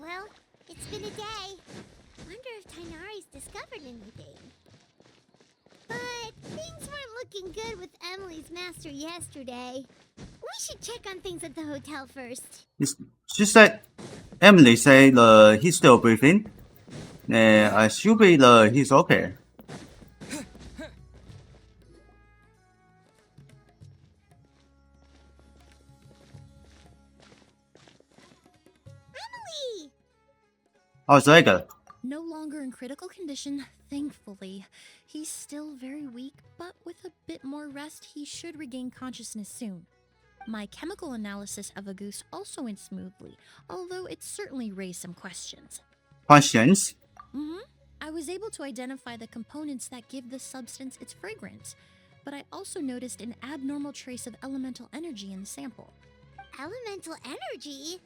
[SPEAKER 4] Well, it's been a day. Wonder if Tainari's discovered anything. But things weren't looking good with Emily's master yesterday. We should check on things at the hotel first.
[SPEAKER 1] She said, Emily said he's still breathing. I should be he's okay.
[SPEAKER 4] Emily!
[SPEAKER 1] How's Edgar?
[SPEAKER 6] No longer in critical condition, thankfully. He's still very weak, but with a bit more rest, he should regain consciousness soon. My chemical analysis of Auguste also went smoothly, although it certainly raised some questions.
[SPEAKER 1] Questions?
[SPEAKER 6] I was able to identify the components that give the substance its fragrance, but I also noticed an abnormal trace of elemental energy in the sample.
[SPEAKER 4] Elemental energy?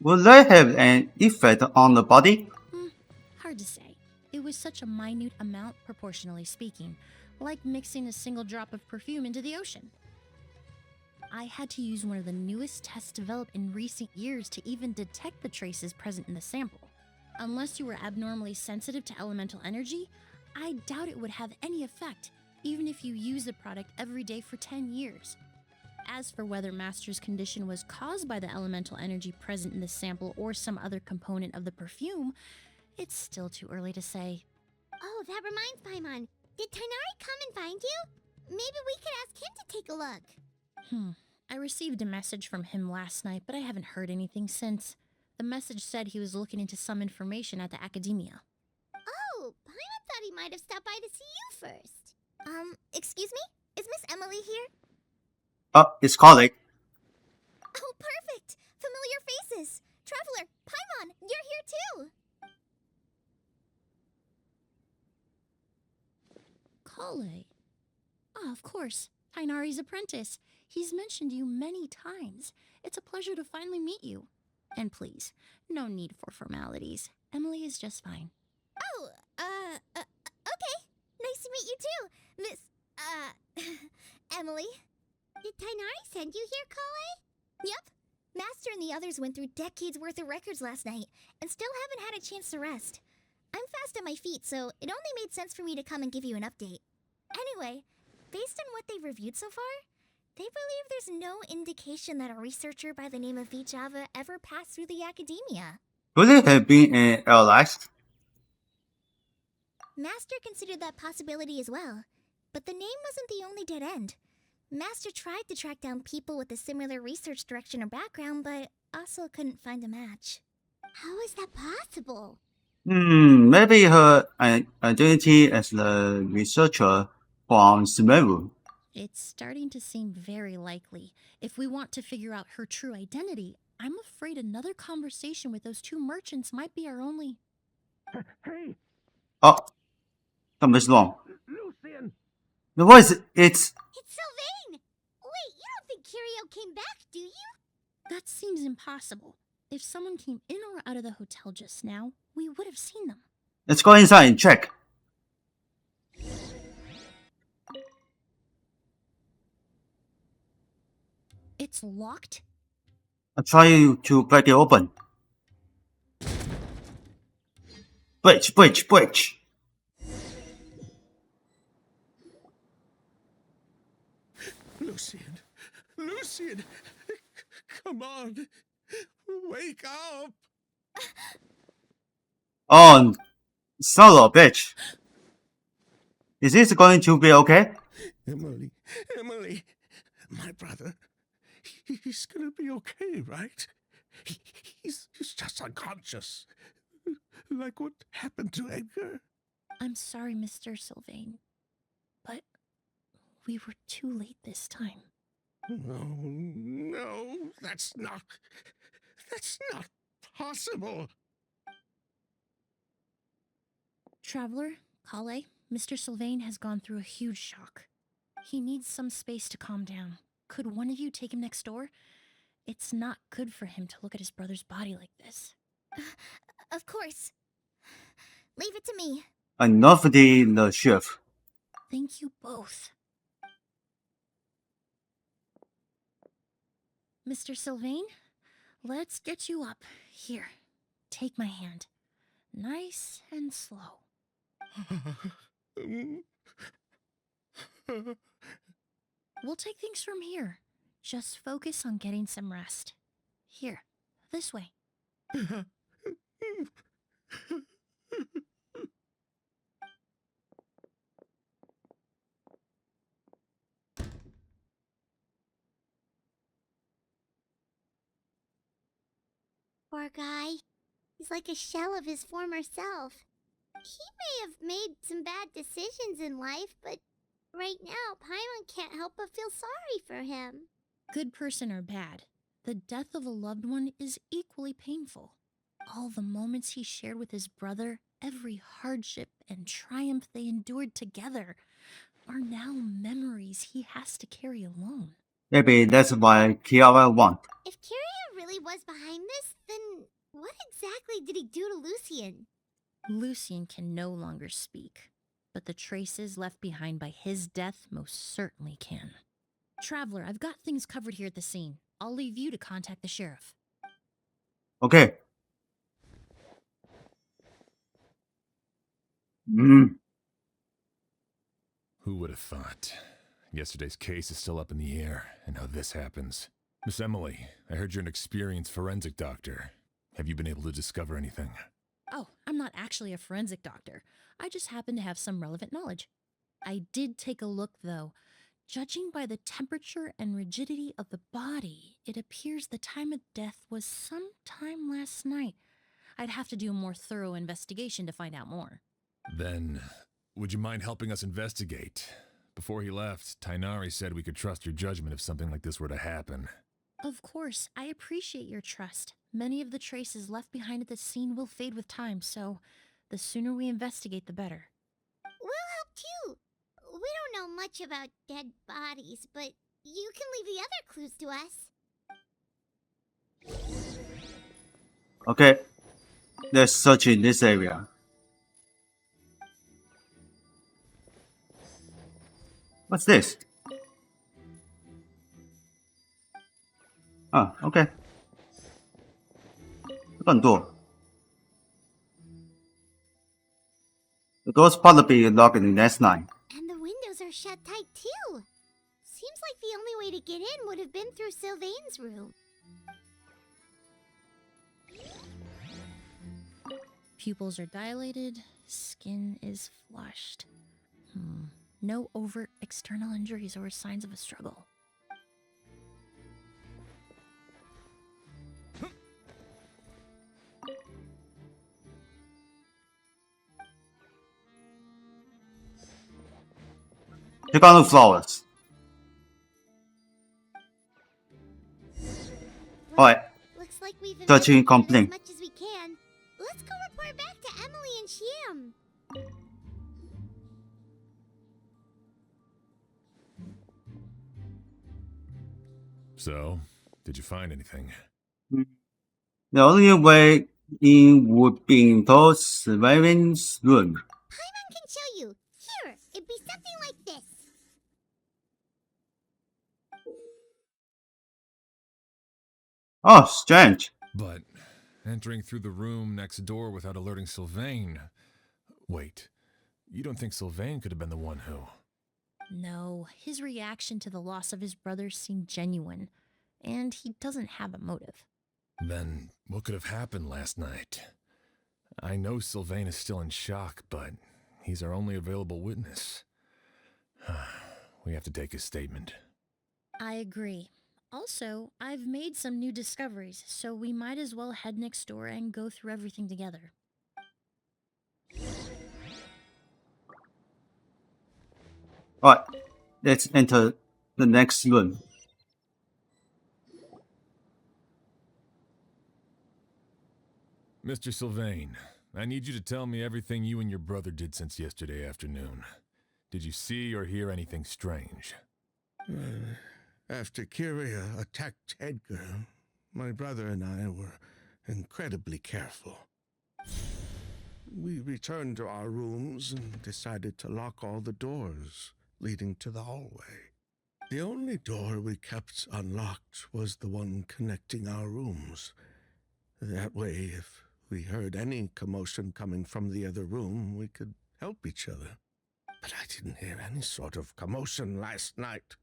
[SPEAKER 1] Will that have an effect on the body?
[SPEAKER 6] Hard to say. It was such a minute amount, proportionally speaking, like mixing a single drop of perfume into the ocean. I had to use one of the newest tests developed in recent years to even detect the traces present in the sample. Unless you were abnormally sensitive to elemental energy, I doubt it would have any effect, even if you use the product every day for 10 years. As for whether Master's condition was caused by the elemental energy present in the sample or some other component of the perfume, it's still too early to say.
[SPEAKER 4] Oh, that reminds Paimon. Did Tainari come and find you? Maybe we could ask him to take a look.
[SPEAKER 6] I received a message from him last night, but I haven't heard anything since. The message said he was looking into some information at the academia.
[SPEAKER 4] Oh, Paimon thought he might have stopped by to see you first. Excuse me? Is Miss Emily here?
[SPEAKER 1] Oh, it's colleague.
[SPEAKER 4] Oh, perfect! Familiar faces! Traveler, Paimon, you're here too!
[SPEAKER 6] Kale. Ah, of course. Tainari's apprentice. He's mentioned you many times. It's a pleasure to finally meet you. And please, no need for formalities. Emily is just fine.
[SPEAKER 4] Oh, okay. Nice to meet you too, Miss, Emily. Did Tainari send you here, Kale? Yep. Master and the others went through decades worth of records last night, and still haven't had a chance to rest. I'm fast on my feet, so it only made sense for me to come and give you an update. Anyway, based on what they've reviewed so far, they believe there's no indication that a researcher by the name of Vijava ever passed through the academia.
[SPEAKER 1] Could it have been an allies?
[SPEAKER 4] Master considered that possibility as well, but the name wasn't the only dead end. Master tried to track down people with a similar research direction or background, but also couldn't find a match. How is that possible?
[SPEAKER 1] Maybe her identity as the researcher from Sumeru.
[SPEAKER 6] It's starting to seem very likely. If we want to figure out her true identity, I'm afraid another conversation with those two merchants might be our only...
[SPEAKER 7] Hey,
[SPEAKER 1] Oh, something's wrong.
[SPEAKER 7] Lucian!
[SPEAKER 1] The voice, it's...
[SPEAKER 4] It's Sylvain! Wait, you don't think Kirio came back, do you?
[SPEAKER 6] That seems impossible. If someone came in or out of the hotel just now, we would have seen them.
[SPEAKER 1] Let's go inside and check.
[SPEAKER 6] It's locked?
[SPEAKER 1] I'll try to break it open. Breach.
[SPEAKER 7] Lucian! Come on! Wake up!
[SPEAKER 1] Oh, son of a bitch. Is this going to be okay?
[SPEAKER 7] Emily, my brother, he's gonna be okay, right? He's just unconscious. Like what happened to Edgar.
[SPEAKER 6] I'm sorry, Mr. Sylvain, but we were too late this time.
[SPEAKER 7] No, that's not possible.
[SPEAKER 6] Traveler, Kale, Mr. Sylvain has gone through a huge shock. He needs some space to calm down. Could one of you take him next door? It's not good for him to look at his brother's body like this.
[SPEAKER 4] Of course. Leave it to me.
[SPEAKER 1] Enough of the chef.
[SPEAKER 6] Thank you both. Mr. Sylvain, let's get you up. Here, take my hand. Nice and slow. We'll take things from here. Just focus on getting some rest. Here, this way.
[SPEAKER 4] Poor guy. He's like a shell of his former self. He may have made some bad decisions in life, but right now, Paimon can't help but feel sorry for him.
[SPEAKER 6] Good person or bad, the death of a loved one is equally painful. All the moments he shared with his brother, every hardship and triumph they endured together, are now memories he has to carry alone.
[SPEAKER 1] Maybe that's why Kiara won.
[SPEAKER 4] If Kiria really was behind this, then what exactly did he do to Lucian?
[SPEAKER 6] Lucian can no longer speak, but the traces left behind by his death most certainly can. Traveler, I've got things covered here at the scene. I'll leave you to contact the sheriff.
[SPEAKER 1] Okay.
[SPEAKER 3] Who would have thought? Yesterday's case is still up in the air, and now this happens. Miss Emily, I heard you're an experienced forensic doctor. Have you been able to discover anything?
[SPEAKER 6] Oh, I'm not actually a forensic doctor. I just happen to have some relevant knowledge. I did take a look, though. Judging by the temperature and rigidity of the body, it appears the time of death was sometime last night. I'd have to do a more thorough investigation to find out more.
[SPEAKER 3] Then, would you mind helping us investigate? Before he left, Tainari said we could trust your judgment if something like this were to happen.
[SPEAKER 6] Of course, I appreciate your trust. Many of the traces left behind at the scene will fade with time, so the sooner we investigate, the better.
[SPEAKER 4] We'll help too. We don't know much about dead bodies, but you can leave the other clues to us.
[SPEAKER 1] Okay, let's search in this area. What's this? Ah, okay. 更多. The door's probably locked in last night.
[SPEAKER 4] And the windows are shut tight too. Seems like the only way to get in would have been through Sylvain's room.
[SPEAKER 6] Pupils are dilated, skin is flushed. No overt external injuries or signs of a struggle.
[SPEAKER 1] Check out the flowers. Alright,
[SPEAKER 4] Looks like we've
[SPEAKER 1] Searching
[SPEAKER 4] investigated
[SPEAKER 1] complaint.
[SPEAKER 4] as much as we can. Let's go report back to Emily and Shiam.
[SPEAKER 3] So, did you find anything?
[SPEAKER 1] the only way in would be in those surveillance room.
[SPEAKER 4] Paimon can show you. Here, it'd be something like this.
[SPEAKER 1] Oh, strange.
[SPEAKER 3] But entering through the room next door without alerting Sylvain... Wait, you don't think Sylvain could have been the one who...
[SPEAKER 6] No, his reaction to the loss of his brother seemed genuine, and he doesn't have a motive.
[SPEAKER 3] Then what could have happened last night? I know Sylvain is still in shock, but he's our only available witness. We have to take his statement.
[SPEAKER 6] I agree. Also, I've made some new discoveries, so we might as well head next door and go through everything together.
[SPEAKER 1] Alright, let's enter the next room.
[SPEAKER 3] Mr. Sylvain, I need you to tell me everything you and your brother did since yesterday afternoon. Did you see or hear anything strange?
[SPEAKER 7] After Kyria attacked Edgar, my brother and I were incredibly careful. We returned to our rooms and decided to lock all the doors leading to the hallway. The only door we kept unlocked was the one connecting our rooms. That way, if we heard any commotion coming from the other room, we could help each other. But I didn't hear any sort of commotion last night.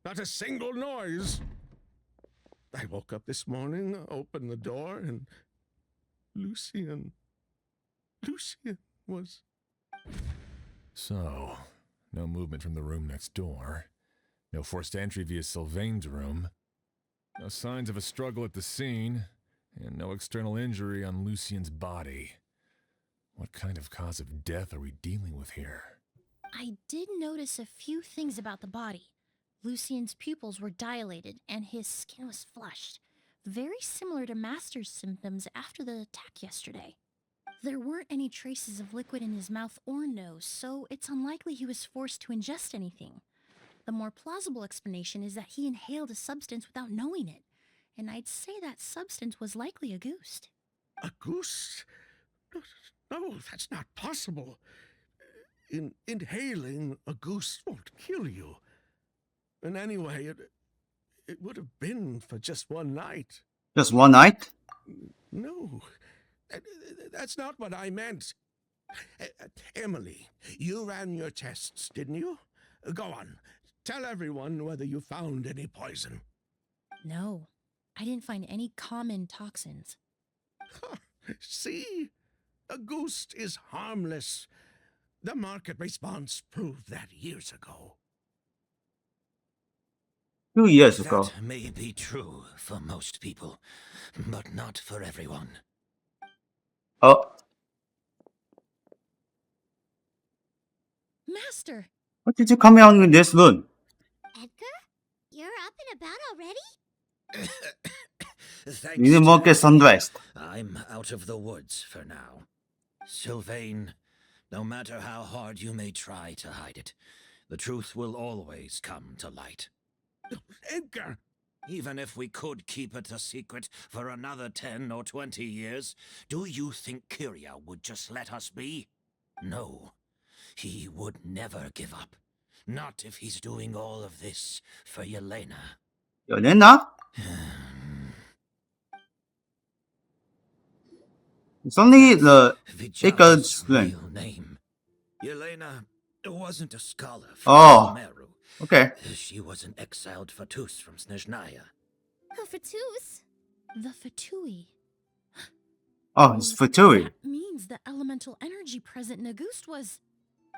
[SPEAKER 7] Not a single noise. I woke up this morning, opened the door, and Lucian was...
[SPEAKER 3] So, no movement from the room next door. No forced entry via Sylvain's room. No signs of a struggle at the scene. And no external injury on Lucian's body. What kind of cause of death are we dealing with here?
[SPEAKER 6] I did notice a few things about the body. Lucian's pupils were dilated and his skin was flushed, very similar to Master's symptoms after the attack yesterday. There weren't any traces of liquid in his mouth or nose, so it's unlikely he was forced to ingest anything. The more plausible explanation is that he inhaled a substance without knowing it, and I'd say that substance was likely a goose.
[SPEAKER 7] A goose? No, that's not possible. Inhaling a goose won't kill you. And anyway, it would have been for just one night.
[SPEAKER 1] Just one night?
[SPEAKER 7] No, that's not what I meant. Emily, you ran your tests, didn't you? Go on, tell everyone whether you found any poison.
[SPEAKER 6] No, I didn't find any common toxins.
[SPEAKER 7] See? A goose is harmless. The market response proved that years ago.
[SPEAKER 1] 2 years ago.
[SPEAKER 8] That may be true for most people, but not for everyone.
[SPEAKER 1] Oh.
[SPEAKER 6] Master!
[SPEAKER 1] What did you come out in this room?
[SPEAKER 4] Edgar? You're up and about already?
[SPEAKER 8] Thanks,
[SPEAKER 1] You need more get some
[SPEAKER 8] Terengineer.
[SPEAKER 1] rest.
[SPEAKER 8] I'm out of the woods for now. Sylvain, no matter how hard you may try to hide it, the truth will always come to light.
[SPEAKER 7] Edgar!
[SPEAKER 8] Even if we could keep it a secret for another 10 or 20 years, do you think Kyria would just let us be? No. He would never give up. Not if he's doing all of this for Yelena.
[SPEAKER 1] Yelena? It's only the
[SPEAKER 8] Vijava's
[SPEAKER 1] Icarus ring.
[SPEAKER 8] real name. Yelena wasn't a scholar from
[SPEAKER 1] Oh.
[SPEAKER 8] Sumeru.
[SPEAKER 1] Okay.
[SPEAKER 8] She was an exiled Fatus from Snezhnaya.
[SPEAKER 4] Oh, Fatus?
[SPEAKER 6] The Fatui.
[SPEAKER 1] Oh, it's Fatui.
[SPEAKER 6] That means the elemental energy present in Auguste was...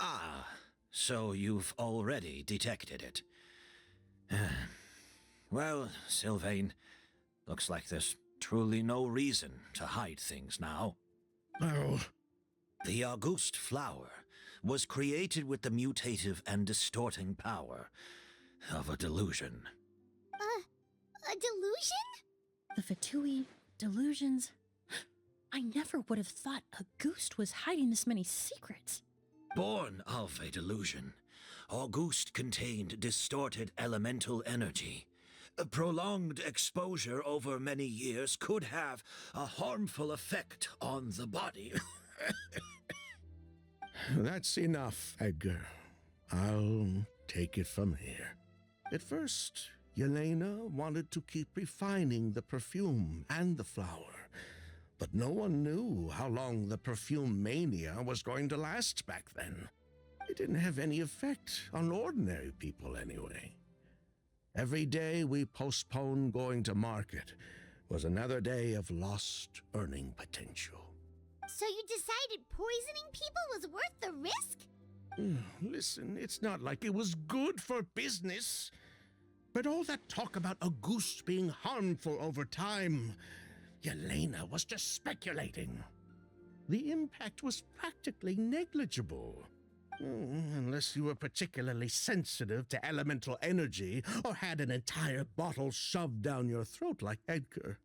[SPEAKER 8] Ah, so you've already detected it. Well, Sylvain, looks like there's truly no reason to hide things now.
[SPEAKER 7] Oh,
[SPEAKER 8] The Auguste flower was created with the mutative and distorting power of a delusion.
[SPEAKER 4] A delusion?
[SPEAKER 6] The Fatui, delusions... I never would have thought Auguste was hiding this many secrets.
[SPEAKER 8] Born of a delusion, Auguste contained distorted elemental energy. A prolonged exposure over many years could have a harmful effect on the body.
[SPEAKER 7] that's enough, Edgar. I'll take it from here. At first, Yelena wanted to keep refining the perfume and the flower. But no one knew how long the perfume mania was going to last back then. It didn't have any effect on ordinary people anyway. Every day we postponed going to market was another day of lost earning potential.
[SPEAKER 4] So you decided poisoning people was worth the risk?
[SPEAKER 7] Listen, it's not like it was good for business. But all that talk about Auguste being harmful over time... Yelena was just speculating. The impact was practically negligible. Unless you were particularly sensitive to elemental energy or had an entire bottle shoved down your throat like Edgar.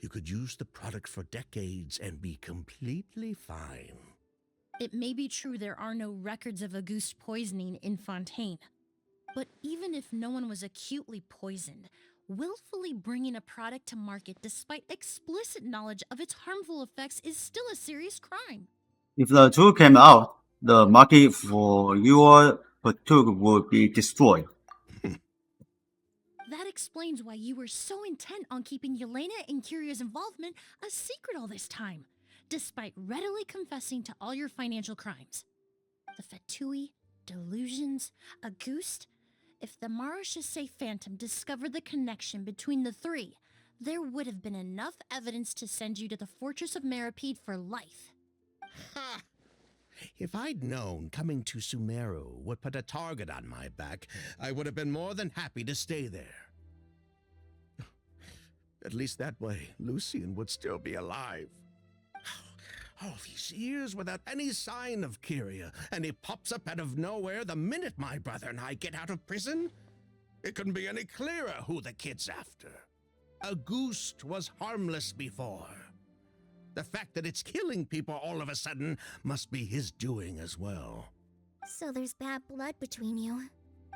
[SPEAKER 7] You could use the product for decades and be completely fine.
[SPEAKER 6] It may be true there are no records of Auguste poisoning in Fontaine. But even if no one was acutely poisoned, willfully bringing a product to market despite explicit knowledge of its harmful effects is still a serious crime.
[SPEAKER 1] If the truth came out, the market for your product would be destroyed.
[SPEAKER 6] That explains why you were so intent on keeping Yelena and Kyria's involvement a secret all this time, despite readily confessing to all your financial crimes. The Fatui, delusions, Auguste. If the Marechaussee Phantom discovered the connection between the three, there would have been enough evidence to send you to the Fortress of Meripede for life.
[SPEAKER 7] Ha! If I'd known coming to Sumeru would put a target on my back, I would have been more than happy to stay there. At least that way, Lucien would still be alive. All these years without any sign of Kyria, and he pops up out of nowhere the minute my brother and I get out of prison? It couldn't be any clearer who the kid's after. Auguste was harmless before. The fact that it's killing people all of a sudden must be his doing as well.
[SPEAKER 4] So there's bad blood between you.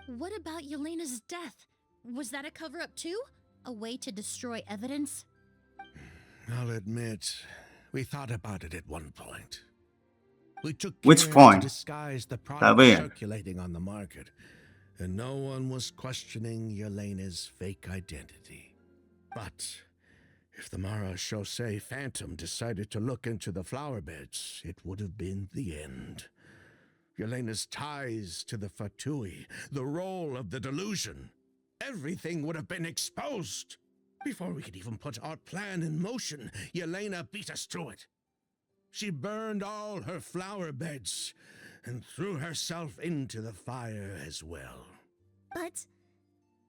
[SPEAKER 6] What about Yelena's death? Was that a cover-up too? A way to destroy evidence?
[SPEAKER 7] I'll admit, we thought about it at one point. We took
[SPEAKER 1] Which
[SPEAKER 7] care
[SPEAKER 1] point?
[SPEAKER 7] to disguise the
[SPEAKER 1] That
[SPEAKER 7] product
[SPEAKER 1] way.
[SPEAKER 7] circulating on the market, and no one was questioning Yelena's fake identity. But if the Marechaussee Phantom decided to look into the flower beds, it would have been the end. Yelena's ties to the Fatui, the role of the delusion, everything would have been exposed. Before we could even put our plan in motion, Yelena beat us to it. She burned all her flower beds and threw herself into the fire as well.
[SPEAKER 4] But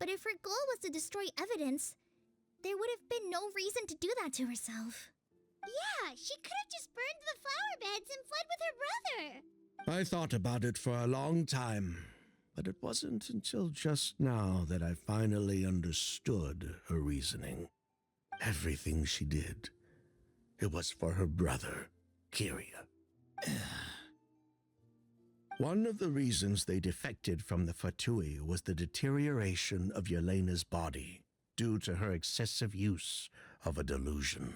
[SPEAKER 4] if her goal was to destroy evidence, there would have been no reason to do that to herself. Yeah, she could have just burned the flower beds and fled with her brother.
[SPEAKER 7] I thought about it for a long time, but it wasn't until just now that I finally understood her reasoning. Everything she did, it was for her brother, Kyria. One of the reasons they defected from the Fatui was the deterioration of Yelena's body due to her excessive use of a delusion.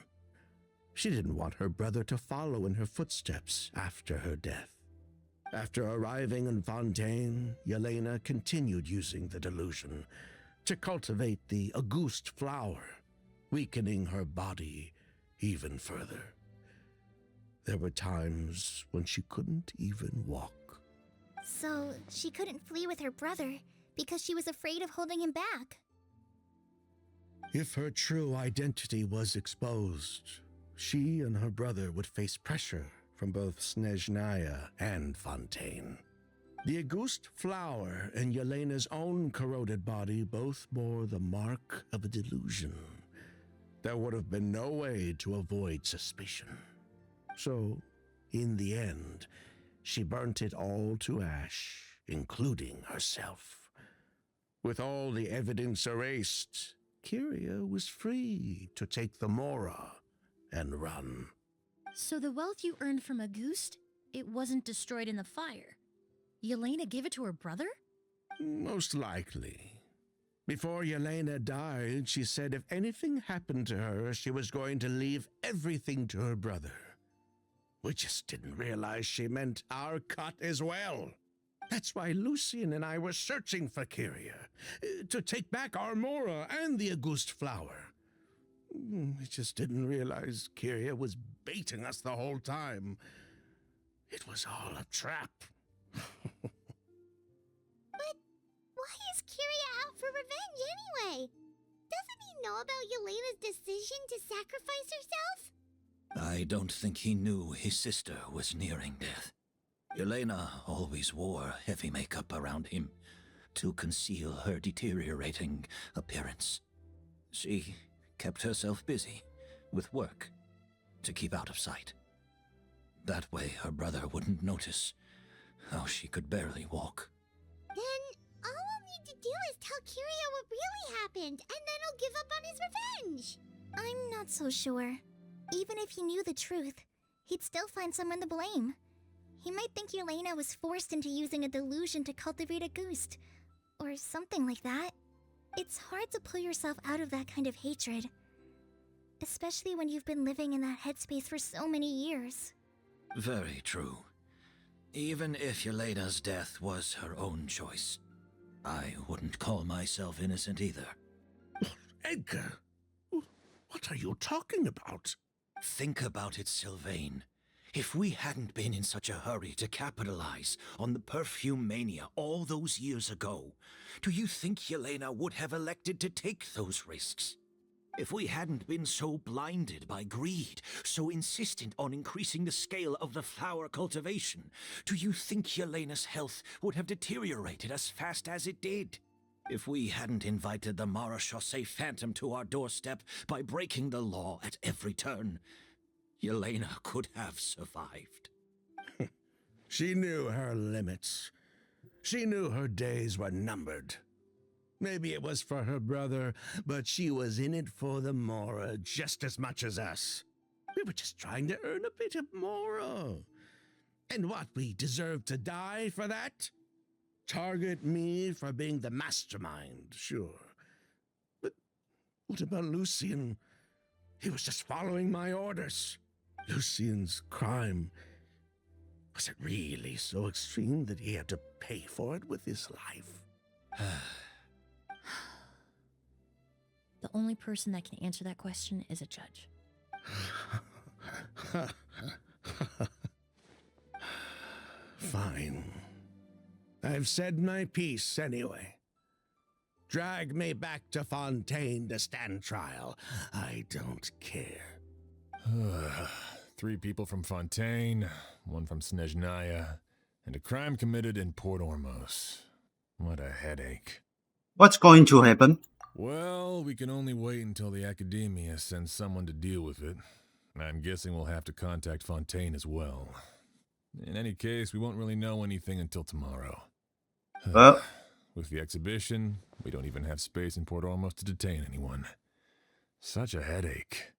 [SPEAKER 7] She didn't want her brother to follow in her footsteps after her death. After arriving in Fontaine, Yelena continued using the delusion to cultivate the Auguste flower, weakening her body even further. There were times when she couldn't even walk.
[SPEAKER 4] So, she couldn't flee with her brother because she was afraid of holding him back.
[SPEAKER 7] If her true identity was exposed, she and her brother would face pressure from both Snezhnaya and Fontaine. The Auguste flower and Yelena's own corroded body both bore the mark of a delusion. There would have been no way to avoid suspicion. So, in the end, she burnt it all to ash, including herself. With all the evidence erased, Kyria was free to take the Mora and run.
[SPEAKER 6] So the wealth you earned from Auguste, it wasn't destroyed in the fire. Yelena gave it to her brother?
[SPEAKER 7] Most likely. Before Yelena died, she said if anything happened to her, she was going to leave everything to her brother. We just didn't realize she meant our cut as well. That's why Lucien and I were searching for Kyria, to take back our Mora and the Auguste flower. We just didn't realize Kyria was baiting us the whole time. It was all a trap.
[SPEAKER 4] But why is Kyria out for revenge anyway? Doesn't he know about Yelena's decision to sacrifice herself?
[SPEAKER 8] I don't think he knew his sister was nearing death. Yelena always wore heavy makeup around him to conceal her deteriorating appearance. She kept herself busy with work to keep out of sight. That way her brother wouldn't notice how she could barely walk.
[SPEAKER 4] Then all we'll need to do is tell Kyria what really happened, and then he'll give up on his revenge. I'm not so sure. Even if he knew the truth, he'd still find someone to blame. He might think Yelena was forced into using a delusion to cultivate Auguste, or something like that. It's hard to pull yourself out of that kind of hatred, especially when you've been living in that headspace for so many years.
[SPEAKER 8] Very true. Even if Yelena's death was her own choice, I wouldn't call myself innocent either.
[SPEAKER 7] Edgar, what are you talking about?
[SPEAKER 8] Think about it, Sylvain. If we hadn't been in such a hurry to capitalize on the perfume mania all those years ago, do you think Yelena would have elected to take those risks? If we hadn't been so blinded by greed, so insistent on increasing the scale of the flower cultivation, do you think Yelena's health would have deteriorated as fast as it did? If we hadn't invited the Marechaussee Phantom to our doorstep by breaking the law at every turn, Yelena could have survived.
[SPEAKER 7] She knew her limits. She knew her days were numbered. Maybe it was for her brother, but she was in it for the Mora just as much as us. We were just trying to earn a bit of Mora. And what, we deserve to die for that? Target me for being the mastermind, sure. But what about Lucien? He was just following my orders. Lucien's crime, was it really so extreme that he had to pay for it with his life?
[SPEAKER 6] The only person that can answer that question is a judge.
[SPEAKER 7] Fine. I've said my piece anyway. Drag me back to Fontaine to stand trial. I don't care.
[SPEAKER 3] 3 people from Fontaine, 1 from Snezhnaya, and a crime committed in Port Ormos. What a headache.
[SPEAKER 1] What's going to happen?
[SPEAKER 3] Well, we can only wait until the Academia sends someone to deal with it. I'm guessing we'll have to contact Fontaine as well. In any case, we won't really know anything until tomorrow.
[SPEAKER 1] Well,
[SPEAKER 3] With the exhibition, we don't even have space in Port Ormos to detain anyone. Such a headache.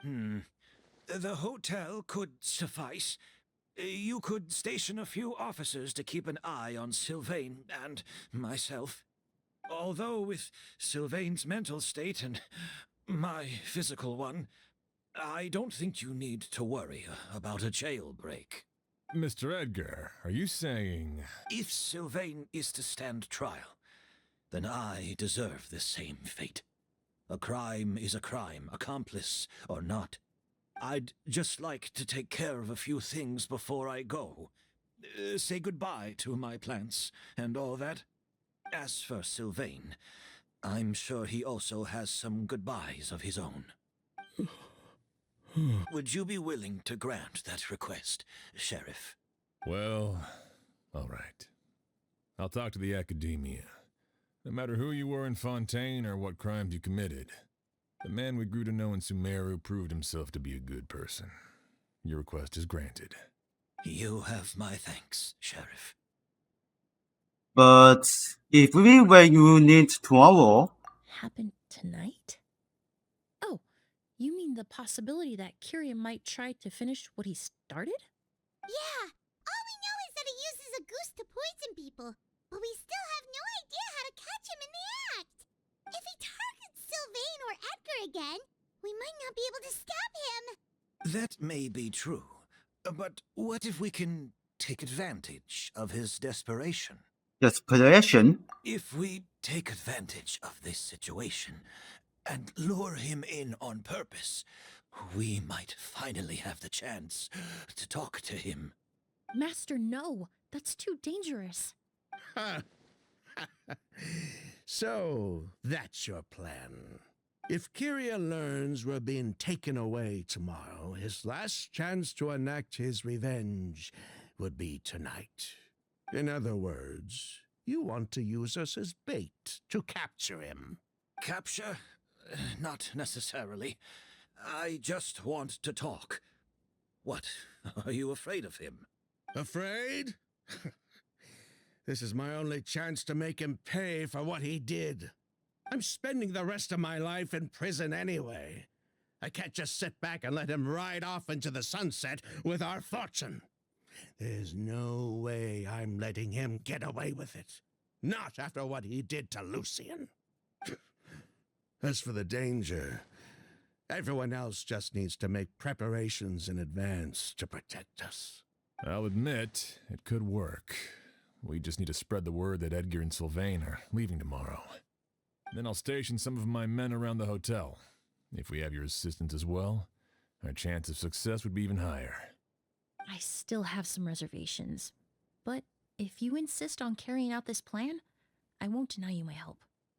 [SPEAKER 8] The hotel could suffice. You could station a few officers to keep an eye on Sylvain and myself. Although with Sylvain's mental state and my physical one, I don't think you need to worry about a jailbreak.
[SPEAKER 3] Mr. Edgar, are you saying...
[SPEAKER 8] If Sylvain is to stand trial, then I deserve the same fate. A crime is a crime, accomplice or not. I'd just like to take care of a few things before I go. Say goodbye to my plants and all that. As for Sylvain, I'm sure he also has some goodbyes of his own. Would you be willing to grant that request, Sheriff?
[SPEAKER 3] Well, all right. I'll talk to the Academia. No matter who you were in Fontaine or what crimes you committed, the man we grew to know in Sumeru proved himself to be a good person. Your request is granted.
[SPEAKER 8] You have my thanks, Sheriff.
[SPEAKER 1] but if we were unit tomorrow,
[SPEAKER 6] Happen tonight? Oh, you mean the possibility that Kiria might try to finish what he started?
[SPEAKER 4] Yeah, all we know is that he uses a goose to poison people, but we still have no idea how to catch him in the act. If he targets Sylvain or Edgar again, we might not be able to stop him.
[SPEAKER 8] That may be true, but what if we can take advantage of his desperation?
[SPEAKER 1] desperation.
[SPEAKER 8] If we take advantage of this situation and lure him in on purpose, we might finally have the chance to talk to him.
[SPEAKER 6] Master, no. That's too dangerous.
[SPEAKER 7] So, that's your plan. If Kiria learns we're being taken away tomorrow, his last chance to enact his revenge would be tonight. In other words, you want to use us as bait to capture him.
[SPEAKER 8] Capture? Not necessarily. I just want to talk. What? Are you afraid of him?
[SPEAKER 7] Afraid? This is my only chance to make him pay for what he did. I'm spending the rest of my life in prison anyway. I can't just sit back and let him ride off into the sunset with our fortune. There's no way I'm letting him get away with it. Not after what he did to Lucian. As for the danger, everyone else just needs to make preparations in advance to protect us.
[SPEAKER 3] I'll admit, it could work. We just need to spread the word that Edgar and Sylvain are leaving tomorrow. Then I'll station some of my men around the hotel. If we have your assistance as well, our chance of success would be even higher.
[SPEAKER 6] I still have some reservations. But if you insist on carrying out this plan, I won't deny you my help.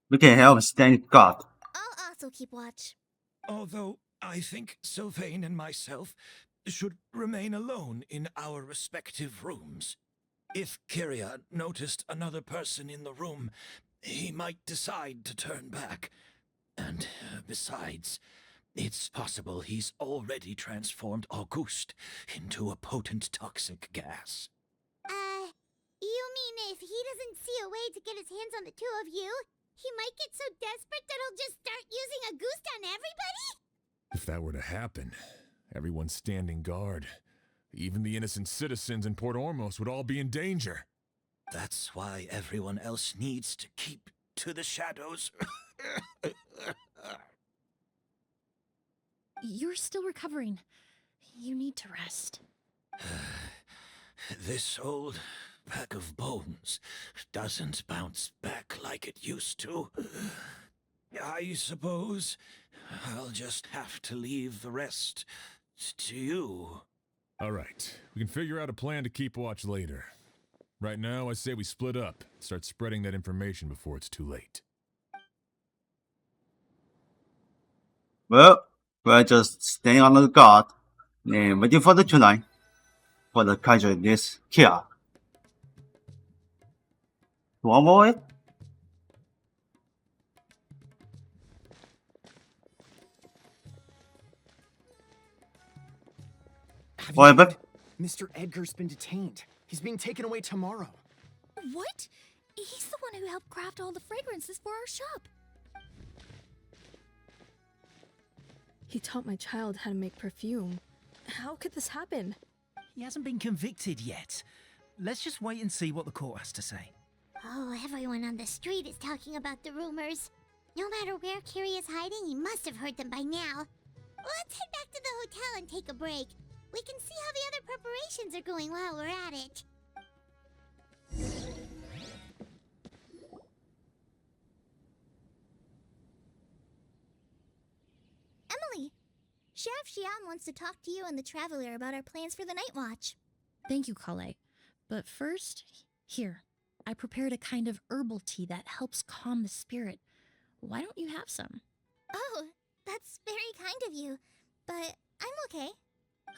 [SPEAKER 1] We can help stand guard.
[SPEAKER 4] I'll also keep watch.
[SPEAKER 8] Although I think Sylvain and myself should remain alone in our respective rooms. If Kiria noticed another person in the room, he might decide to turn back. And besides, it's possible he's already transformed Auguste into a potent toxic gas.
[SPEAKER 4] You mean if he doesn't see a way to get his hands on the two of you, he might get so desperate that he'll just start using a goose on everybody?
[SPEAKER 3] If that were to happen, everyone's standing guard. Even the innocent citizens in Port Ormos would all be in danger.
[SPEAKER 8] That's why everyone else needs to keep to the shadows.
[SPEAKER 6] You're still recovering. You need to rest.
[SPEAKER 8] This old bag of bones doesn't bounce back like it used to. I suppose I'll just have to leave the rest to you.
[SPEAKER 3] All right, we can figure out a plan to keep watch later. Right now, I say we split up, start spreading that information before it's too late.
[SPEAKER 1] Well, we're just staying on the guard and waiting for the tonight for the Kaiser this here. One more.
[SPEAKER 5] Have
[SPEAKER 1] What
[SPEAKER 5] you
[SPEAKER 1] happened?
[SPEAKER 10] Mr. Edgar's been detained. He's being taken away tomorrow.
[SPEAKER 6] What? He's the one who helped craft all the fragrances for our shop.
[SPEAKER 11] He taught my child how to make perfume. How could this happen?
[SPEAKER 12] He hasn't been convicted yet. Let's just wait and see what the court has to say.
[SPEAKER 4] Oh, everyone on the street is talking about the rumors. No matter where Kiri is hiding, he must have heard them by now. Let's head back to the hotel and take a break. We can see how the other preparations are going while we're at it. Emily, Sheriff Xian wants to talk to you and the Traveler about our plans for the Night Watch.
[SPEAKER 6] Thank you, Kale. But first, here, I prepared a kind of herbal tea that helps calm the spirit. Why don't you have some?
[SPEAKER 4] Oh, that's very kind of you, but I'm okay.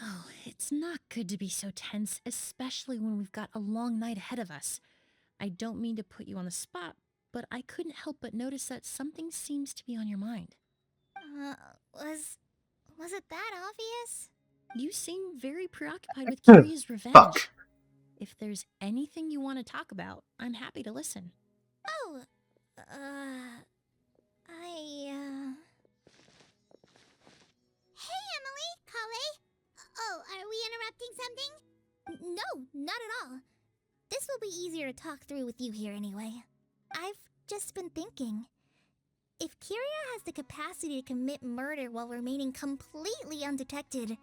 [SPEAKER 6] Oh, it's not good to be so tense, especially when we've got a long night ahead of us. I don't mean to put you on the spot, but I couldn't help but notice that something seems to be on your mind.
[SPEAKER 4] Was it that obvious?
[SPEAKER 6] You seem very preoccupied with Kiria's revenge.
[SPEAKER 1] Fuck.
[SPEAKER 6] If there's anything you want to talk about, I'm happy to listen.
[SPEAKER 4] Oh, Hey, Emily, Kale. Oh, are we interrupting something? No, not at all. This will be easier to talk through with you here anyway. I've just been thinking. If Kiria has the capacity to commit murder while remaining completely undetected,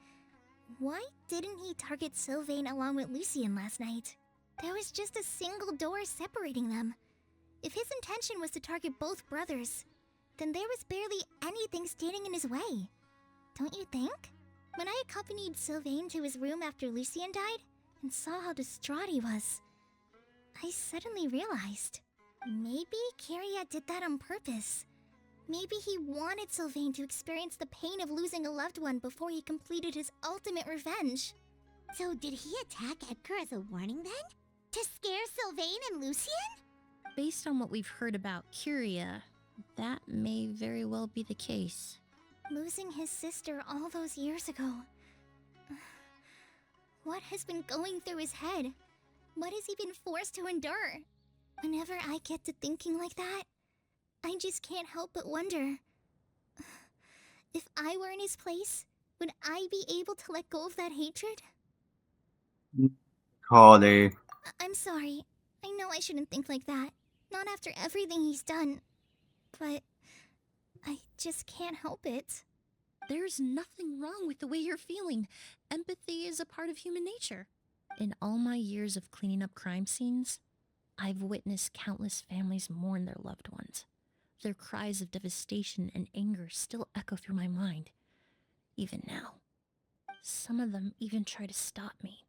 [SPEAKER 4] why didn't he target Sylvain along with Lucien last night? There was just a single door separating them. If his intention was to target both brothers, then there was barely anything standing in his way. Don't you think? When I accompanied Sylvain to his room after Lucien died and saw how distraught he was, I suddenly realized maybe Kiria did that on purpose. Maybe he wanted Sylvain to experience the pain of losing a loved one before he completed his ultimate revenge. So did he attack Edgar as a warning then? To scare Sylvain and Lucien?
[SPEAKER 6] Based on what we've heard about Kiria, that may very well be the case.
[SPEAKER 4] Losing his sister all those years ago. What has been going through his head? What has he been forced to endure? Whenever I get to thinking like that, I just can't help but wonder. If I were in his place, would I be able to let go of that hatred?
[SPEAKER 1] Kale.
[SPEAKER 4] I'm sorry. I know I shouldn't think like that. Not after everything he's done. But I just can't help it.
[SPEAKER 6] There's nothing wrong with the way you're feeling. Empathy is a part of human nature. In all my years of cleaning up crime scenes, I've witnessed countless families mourn their loved ones. Their cries of devastation and anger still echo through my mind, even now. Some of them even try to stop me,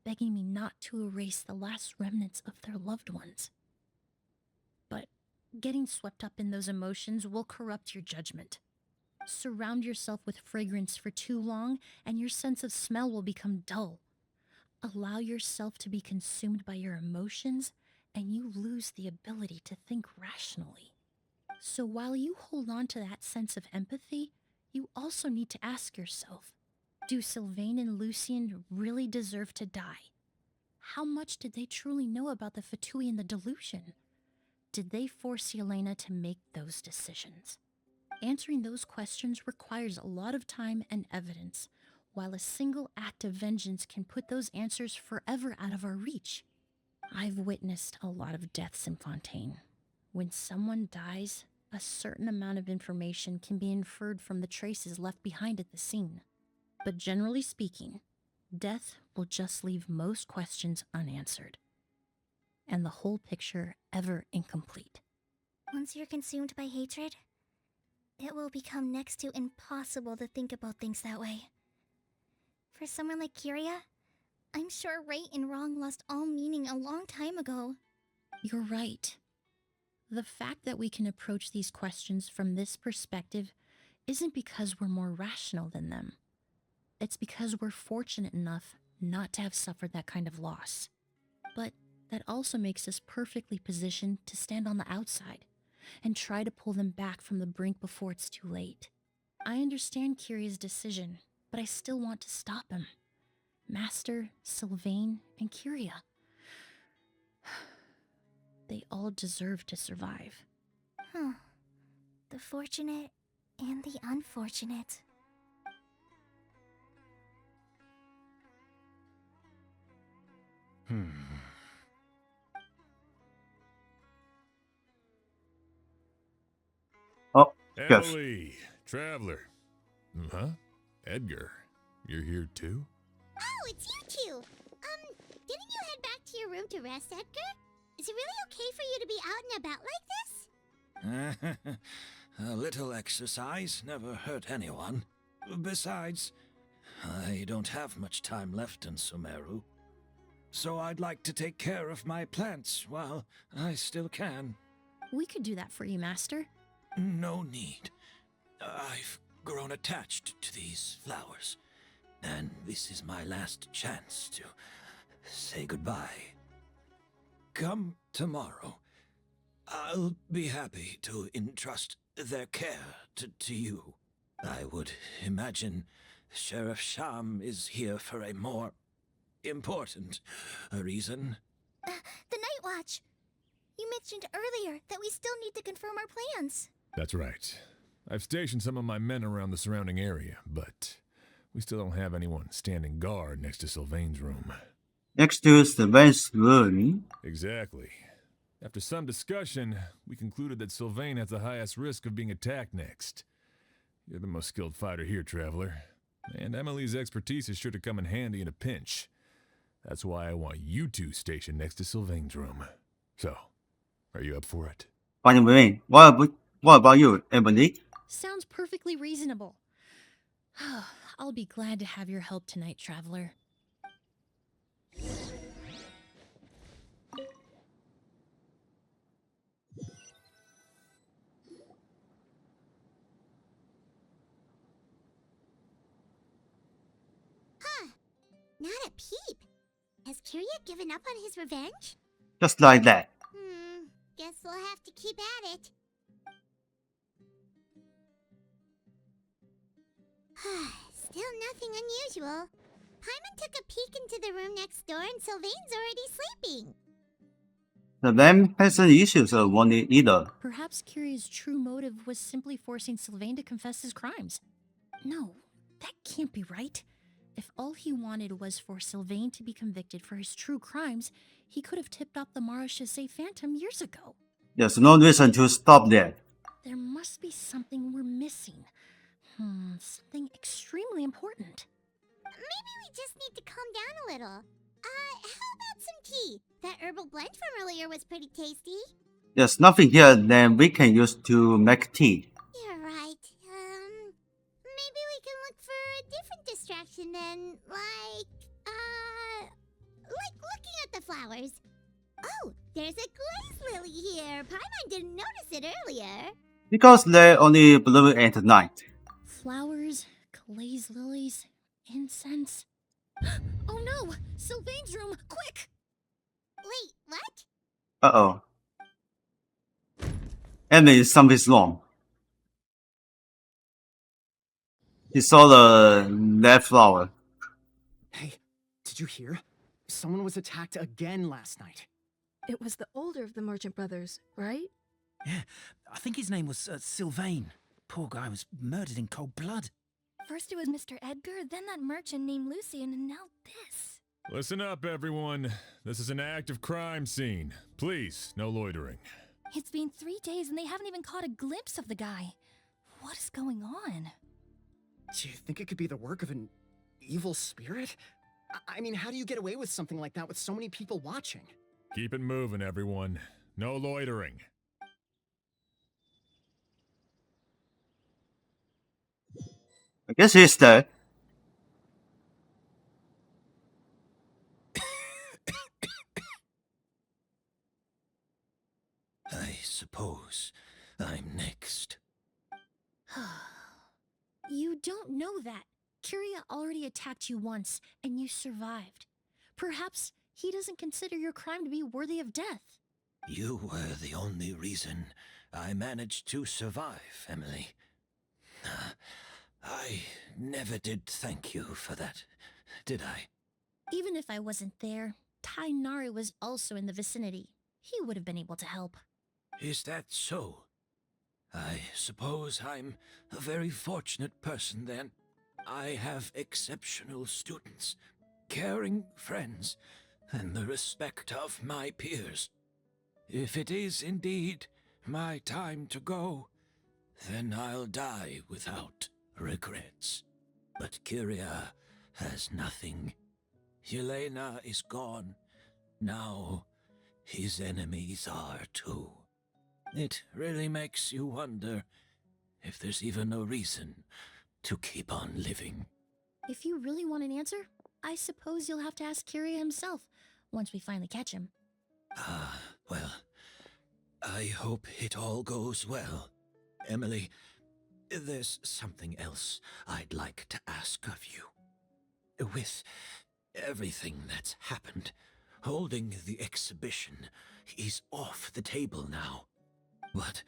[SPEAKER 6] begging me not to erase the last remnants of their loved ones. But getting swept up in those emotions will corrupt your judgment. Surround yourself with fragrance for too long, and your sense of smell will become dull. Allow yourself to be consumed by your emotions, and you lose the ability to think rationally. So while you hold on to that sense of empathy, you also need to ask yourself, do Sylvain and Lucien really deserve to die? How much did they truly know about the Fatui and the delusion? Did they force Yelena to make those decisions? Answering those questions requires a lot of time and evidence, while a single act of vengeance can put those answers forever out of our reach. I've witnessed a lot of deaths in Fontaine. When someone dies, a certain amount of information can be inferred from the traces left behind at the scene. But generally speaking, death will just leave most questions unanswered, and the whole picture ever incomplete.
[SPEAKER 4] Once you're consumed by hatred, it will become next to impossible to think about things that way. For someone like Kiria, I'm sure right and wrong lost all meaning a long time ago.
[SPEAKER 6] You're right. The fact that we can approach these questions from this perspective isn't because we're more rational than them. It's because we're fortunate enough not to have suffered that kind of loss. But that also makes us perfectly positioned to stand on the outside and try to pull them back from the brink before it's too late. I understand Kiria's decision, but I still want to stop him. Master, Sylvain, and Kyria. They all deserve to survive.
[SPEAKER 4] Huh. The fortunate and the unfortunate.
[SPEAKER 1] Oh, yes.
[SPEAKER 3] Emily, Traveler. Huh? Edgar, you're here too?
[SPEAKER 4] Oh, it's you two. Didn't you head back to your room to rest, Edgar? Is it really okay for you to be out and about like this?
[SPEAKER 8] A little exercise never hurt anyone. Besides, I don't have much time left in Sumeru. So I'd like to take care of my plants while I still can.
[SPEAKER 6] We could do that for you, Master.
[SPEAKER 8] No need. I've grown attached to these flowers, and this is my last chance to say goodbye. Come tomorrow. I'll be happy to entrust their care to you. I would imagine Sheriff Sham is here for a more important reason.
[SPEAKER 4] The Night Watch. You mentioned earlier that we still need to confirm our plans.
[SPEAKER 3] That's right. I've stationed some of my men around the surrounding area, but we still don't have anyone standing guard next to Sylvain's room.
[SPEAKER 1] Next to Sylvain's room.
[SPEAKER 3] Exactly. After some discussion, we concluded that Sylvain has the highest risk of being attacked next. You're the most skilled fighter here, Traveler. And Emily's expertise is sure to come in handy in a pinch. That's why I want you two stationed next to Sylvain's room. So, are you up for it?
[SPEAKER 1] Fine with me. What about you, Emily?
[SPEAKER 6] Sounds perfectly reasonable. I'll be glad to have your help tonight, Traveler.
[SPEAKER 4] Not a peep. Has Kyria given up on his revenge?
[SPEAKER 1] Just like that.
[SPEAKER 4] Guess we'll have to keep at it. Still nothing unusual. Paimon took a peek into the room next door and Sylvain's already sleeping.
[SPEAKER 1] Sylvain has any issues of wanting either.
[SPEAKER 6] Perhaps Kyria's true motive was simply forcing Sylvain to confess his crimes. No, that can't be right. If all he wanted was for Sylvain to be convicted for his true crimes, he could have tipped off the Marechaussee Phantom years ago.
[SPEAKER 1] There's no reason to stop that.
[SPEAKER 6] There must be something we're missing. Something extremely important.
[SPEAKER 4] Maybe we just need to calm down a little. How about some tea? That herbal blend from earlier was pretty tasty.
[SPEAKER 1] There's nothing here that we can use to make tea.
[SPEAKER 4] You're right. Maybe we can look for a different distraction then, like looking at the flowers. Oh, there's a glaze lily here. Paimon didn't notice it earlier.
[SPEAKER 1] Because they only bloom at night.
[SPEAKER 6] Flowers, glaze lilies, incense. Oh no! Sylvain's room! Quick!
[SPEAKER 4] Wait, what?
[SPEAKER 1] Uh-oh. Emily, something's wrong. He saw the red flower.
[SPEAKER 10] Hey, did you hear? Someone was attacked again last night.
[SPEAKER 11] It was the older of the merchant brothers, right?
[SPEAKER 12] Yeah, I think his name was Sylvain. Poor guy was murdered in cold blood.
[SPEAKER 11] First it was Mr. Edgar, then that merchant named Lucian, and now this.
[SPEAKER 3] Listen up, everyone. This is an active crime scene. Please, no loitering.
[SPEAKER 11] It's been 3 days and they haven't even caught a glimpse of the guy. What is going on?
[SPEAKER 10] Do you think it could be the work of an evil spirit? I mean, how do you get away with something like that with so many people watching?
[SPEAKER 3] Keep it moving, everyone. No loitering.
[SPEAKER 1] I guess he's dead.
[SPEAKER 8] I suppose I'm next.
[SPEAKER 6] You don't know that. Kyria already attacked you once, and you survived. Perhaps he doesn't consider your crime to be worthy of death.
[SPEAKER 8] You were the only reason I managed to survive, Emily. I never did thank you for that, did I?
[SPEAKER 6] Even if I wasn't there, Tainari was also in the vicinity. He would have been able to help.
[SPEAKER 8] Is that so? I suppose I'm a very fortunate person then. I have exceptional students, caring friends, and the respect of my peers. If it is indeed my time to go, then I'll die without regrets. But Kyria has nothing. Yelena is gone. Now his enemies are too. It really makes you wonder if there's even a reason to keep on living.
[SPEAKER 6] If you really want an answer, I suppose you'll have to ask Kyria himself once we finally catch him.
[SPEAKER 8] Well, I hope it all goes well. Emily, there's something else I'd like to ask of you. With everything that's happened, holding the exhibition is off the table now. But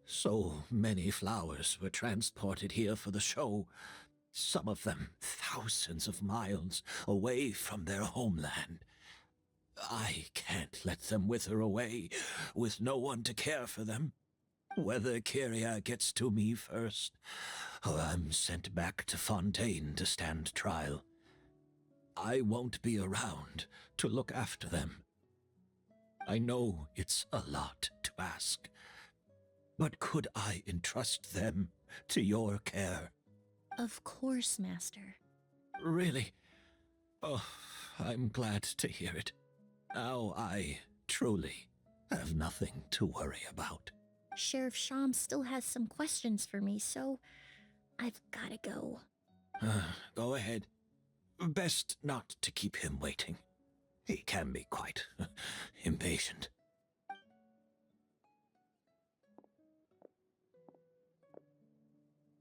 [SPEAKER 8] so many flowers were transported here for the show, some of them thousands of miles away from their homeland. I can't let them wither away with no one to care for them. Whether Kyria gets to me first, or I'm sent back to Fontaine to stand trial, I won't be around to look after them. I know it's a lot to ask, but could I entrust them to your care?
[SPEAKER 6] Of course, Master.
[SPEAKER 8] Really? Oh, I'm glad to hear it. Now I truly have nothing to worry about.
[SPEAKER 6] Sheriff Sham still has some questions for me, so I've gotta go.
[SPEAKER 8] Go ahead. Best not to keep him waiting. He can be quite impatient.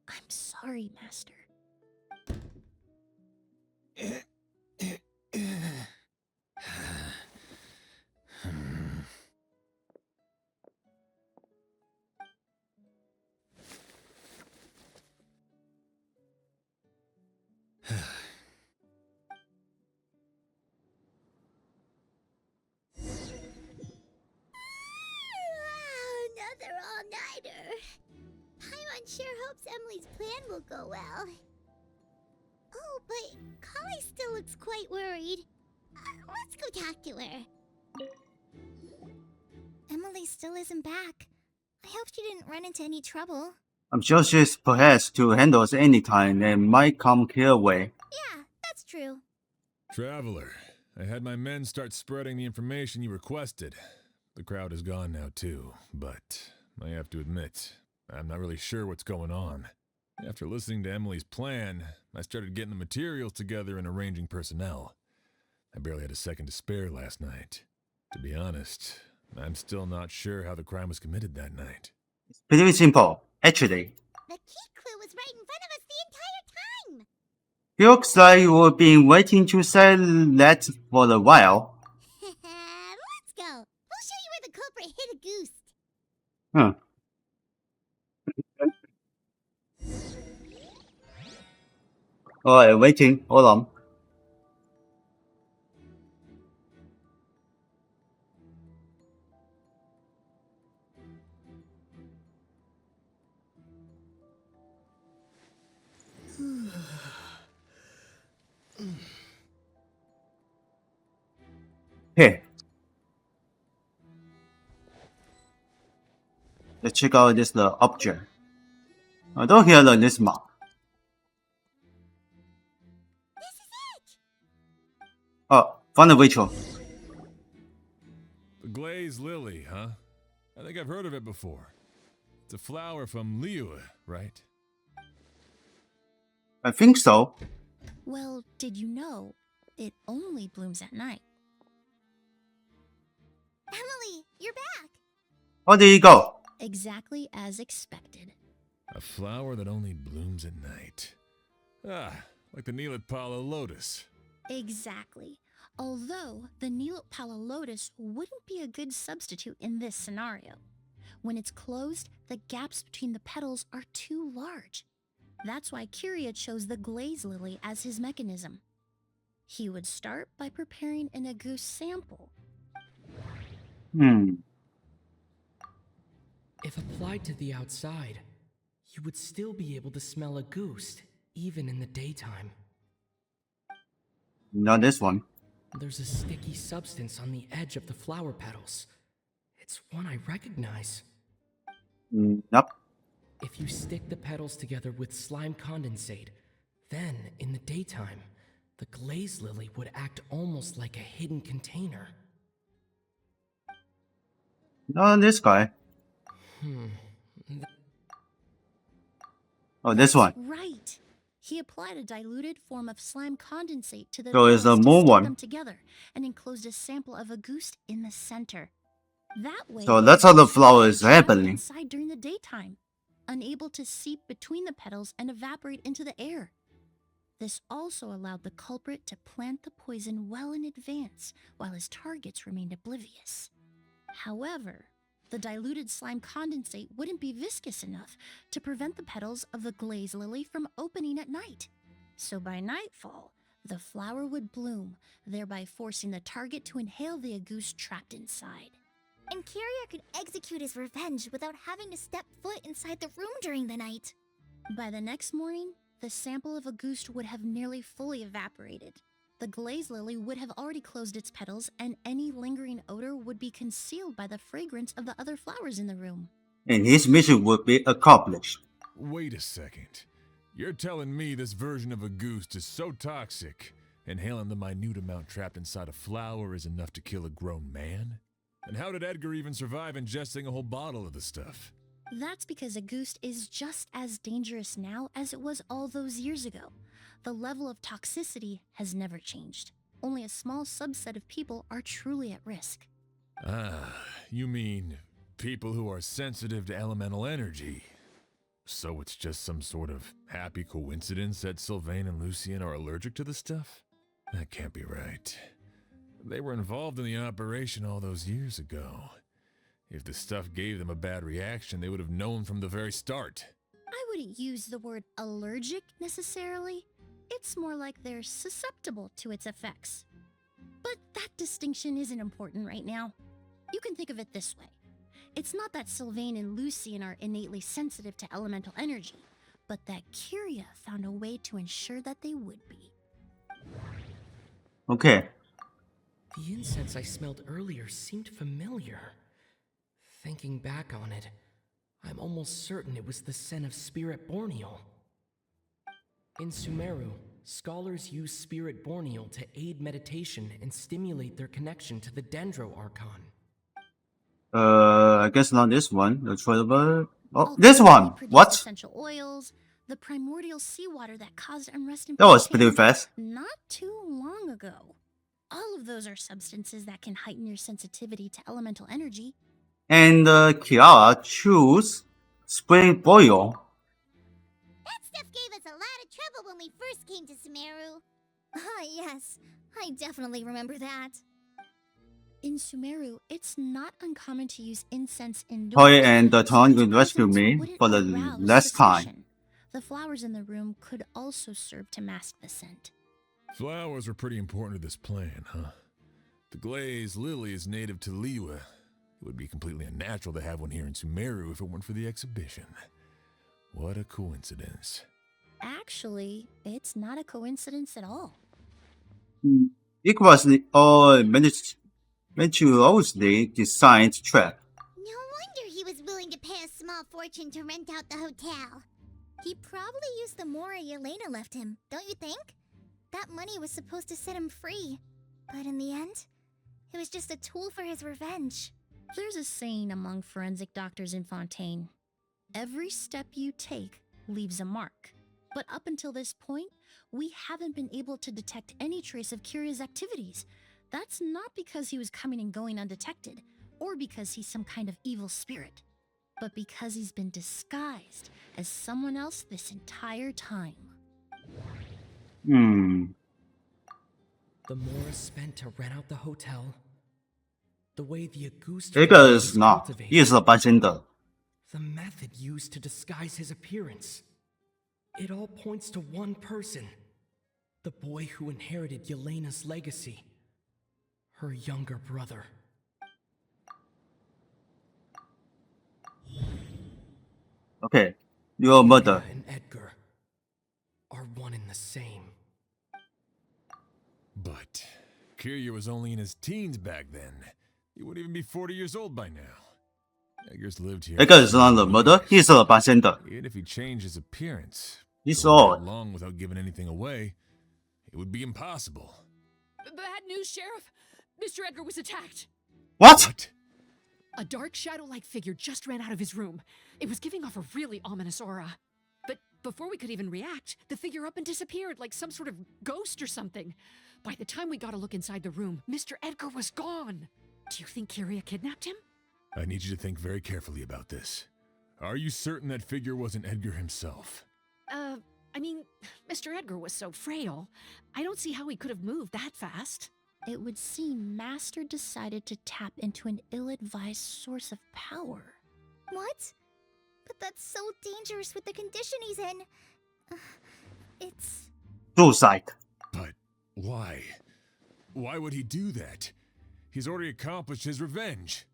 [SPEAKER 6] I'm sorry, Master.
[SPEAKER 4] Another all-nighter. Paimon sure hopes Emily's plan will go well. Oh, but Kali still looks quite worried. Let's go talk to her. Emily still isn't back. I hope she didn't run into any trouble.
[SPEAKER 1] I'm sure she's perhaps to handle us anytime and might come her way.
[SPEAKER 4] Yeah, that's true.
[SPEAKER 3] Traveler, I had my men start spreading the information you requested. The crowd is gone now too, but I have to admit, I'm not really sure what's going on. After listening to Emily's plan, I started getting the materials together and arranging personnel. I barely had a second to spare last night. To be honest, I'm still not sure how the crime was committed that night.
[SPEAKER 1] It's pretty simple, actually.
[SPEAKER 4] The key clue was right in front of us the entire time.
[SPEAKER 1] Looks like you've been waiting to say that for a while.
[SPEAKER 4] Let's go. We'll show you where the culprit hid a goose.
[SPEAKER 1] Huh. Alright, waiting. Hold on. Here. Let's check out this object. I don't hear this mark.
[SPEAKER 4] This is it.
[SPEAKER 1] Oh, found a ritual.
[SPEAKER 3] The glazed lily, huh? I think I've heard of it before. It's a flower from Liyue, right?
[SPEAKER 1] I think so.
[SPEAKER 6] Well, did you know it only blooms at night?
[SPEAKER 4] Emily, you're back.
[SPEAKER 1] Where did he go?
[SPEAKER 6] Exactly as expected.
[SPEAKER 3] A flower that only blooms at night. Ah, like the Neelitpala lotus.
[SPEAKER 6] Exactly. Although the Neelitpala lotus wouldn't be a good substitute in this scenario. When it's closed, the gaps between the petals are too large. That's why Kyria chose the glaze lily as his mechanism. He would start by preparing an Agus sample.
[SPEAKER 2] If applied to the outside, you would still be able to smell a goose, even in the daytime.
[SPEAKER 1] Not this one.
[SPEAKER 2] There's a sticky substance on the edge of the flower petals. It's one I recognize.
[SPEAKER 1] Nope.
[SPEAKER 2] If you stick the petals together with slime condensate, then, in the daytime, the glaze lily would act almost like a hidden container.
[SPEAKER 1] Not this guy. Oh, this one.
[SPEAKER 6] Right. He applied a diluted form of slime condensate to the
[SPEAKER 1] So it's
[SPEAKER 6] petals
[SPEAKER 1] the
[SPEAKER 6] to
[SPEAKER 1] moon
[SPEAKER 6] stick
[SPEAKER 1] one.
[SPEAKER 6] them together and enclosed a sample of Agus in the center. That way,
[SPEAKER 1] So that's how the
[SPEAKER 6] Agus
[SPEAKER 1] flower
[SPEAKER 6] would
[SPEAKER 1] is
[SPEAKER 6] travel
[SPEAKER 1] happening.
[SPEAKER 6] inside during the daytime, unable to seep between the petals and evaporate into the air. This also allowed the culprit to plant the poison well in advance, while his targets remained oblivious. However, the diluted slime condensate wouldn't be viscous enough to prevent the petals of the glaze lily from opening at night. So by nightfall, the flower would bloom, thereby forcing the target to inhale the Agus trapped inside.
[SPEAKER 4] And Kyria could execute his revenge without having to step foot inside the room during the night.
[SPEAKER 6] By the next morning, the sample of Agus would have nearly fully evaporated. The glaze lily would have already closed its petals, and any lingering odor would be concealed by the fragrance of the other flowers in the room.
[SPEAKER 1] And his mission would be accomplished.
[SPEAKER 3] Wait a second. You're telling me this version of a goose is so toxic, inhaling the minute amount trapped inside a flower is enough to kill a grown man? And how did Edgar even survive ingesting a whole bottle of the stuff?
[SPEAKER 6] That's because Agus is just as dangerous now as it was all those years ago. The level of toxicity has never changed. Only a small subset of people are truly at risk.
[SPEAKER 3] Ah, you mean people who are sensitive to elemental energy. So it's just some sort of happy coincidence that Sylvain and Lucien are allergic to the stuff? That can't be right. They were involved in the operation all those years ago. If the stuff gave them a bad reaction, they would have known from the very start.
[SPEAKER 6] I wouldn't use the word allergic necessarily. It's more like they're susceptible to its effects. But that distinction isn't important right now. You can think of it this way. It's not that Sylvain and Lucien are innately sensitive to elemental energy, but that Kyria found a way to ensure that they would be.
[SPEAKER 1] Okay.
[SPEAKER 2] The incense I smelled earlier seemed familiar. Thinking back on it, I'm almost certain it was the scent of Spirit Borneal. In Sumeru, scholars use Spirit Borneal to aid meditation and stimulate their connection to the Dendro Archon.
[SPEAKER 1] I guess not this one. The tradable. Oh,
[SPEAKER 6] Although
[SPEAKER 1] this
[SPEAKER 6] they
[SPEAKER 1] one.
[SPEAKER 6] produce
[SPEAKER 1] What?
[SPEAKER 6] Essential oils, the primordial seawater that caused unrest in
[SPEAKER 1] That was pretty
[SPEAKER 6] Fontaine
[SPEAKER 1] fast.
[SPEAKER 6] not too long ago. All of those are substances that can heighten your sensitivity to elemental energy.
[SPEAKER 1] And Kiara choose spring boil.
[SPEAKER 4] That stuff gave us a lot of trouble when we first came to Sumeru. Ah, yes. I definitely remember that.
[SPEAKER 6] In Sumeru, it's not uncommon to use incense indoors.
[SPEAKER 1] Toy and the
[SPEAKER 6] so
[SPEAKER 1] Ton
[SPEAKER 6] its
[SPEAKER 1] will rescue
[SPEAKER 6] presence
[SPEAKER 1] me
[SPEAKER 6] wouldn't
[SPEAKER 1] for the
[SPEAKER 6] arouse
[SPEAKER 1] last time.
[SPEAKER 6] suspicion. The flowers in the room could also serve to mask the scent.
[SPEAKER 3] Flowers were pretty important to this plan, huh? The glaze lily is native to Liwa. It would be completely unnatural to have one here in Sumeru if it weren't for the exhibition. What a coincidence.
[SPEAKER 6] Actually, it's not a coincidence at all.
[SPEAKER 1] It was the meticulously designed trap.
[SPEAKER 4] No wonder he was willing to pay a small fortune to rent out the hotel. He probably used the Mora Yelena left him, don't you think? That money was supposed to set him free. But in the end, it was just a tool for his revenge.
[SPEAKER 6] There's a saying among forensic doctors in Fontaine. Every step you take leaves a mark. But up until this point, we haven't been able to detect any trace of Kyria's activities. That's not because he was coming and going undetected, or because he's some kind of evil spirit, but because he's been disguised as someone else this entire time.
[SPEAKER 2] The Mora spent to rent out the hotel, the way the Auguste
[SPEAKER 1] 这个是呢，也是半身的。
[SPEAKER 2] the method used to disguise his appearance. It all points to one person, The boy who inherited Yelena's legacy. Her younger brother.
[SPEAKER 1] Okay, your mother.
[SPEAKER 2] Yelena and Edgar are one and the same.
[SPEAKER 3] But Kirya was only in his teens back then. He wouldn't even be 40 years old by now. Edgar's lived here.
[SPEAKER 1] Edgar is not the mother. He's a bartender.
[SPEAKER 3] Even if he changed his appearance,
[SPEAKER 1] He's
[SPEAKER 3] going that
[SPEAKER 1] old.
[SPEAKER 3] long without giving anything away, it would be impossible.
[SPEAKER 13] Bad news, Sheriff. Mr. Edgar was attacked.
[SPEAKER 1] What?
[SPEAKER 13] A dark shadow-like figure just ran out of his room. It was giving off a really ominous aura. But before we could even react, the figure up and disappeared like some sort of ghost or something. By the time we got a look inside the room, Mr. Edgar was gone. Do you think Kirya kidnapped him?
[SPEAKER 3] I need you to think very carefully about this. Are you certain that figure wasn't Edgar himself?
[SPEAKER 13] I mean, Mr. Edgar was so frail. I don't see how he could have moved that fast.
[SPEAKER 6] It would seem Master decided to tap into an ill-advised source of power.
[SPEAKER 4] What? But that's so dangerous with the condition he's in. It's...
[SPEAKER 1] Suicide.
[SPEAKER 3] But why? Why would he do that? He's already accomplished his revenge.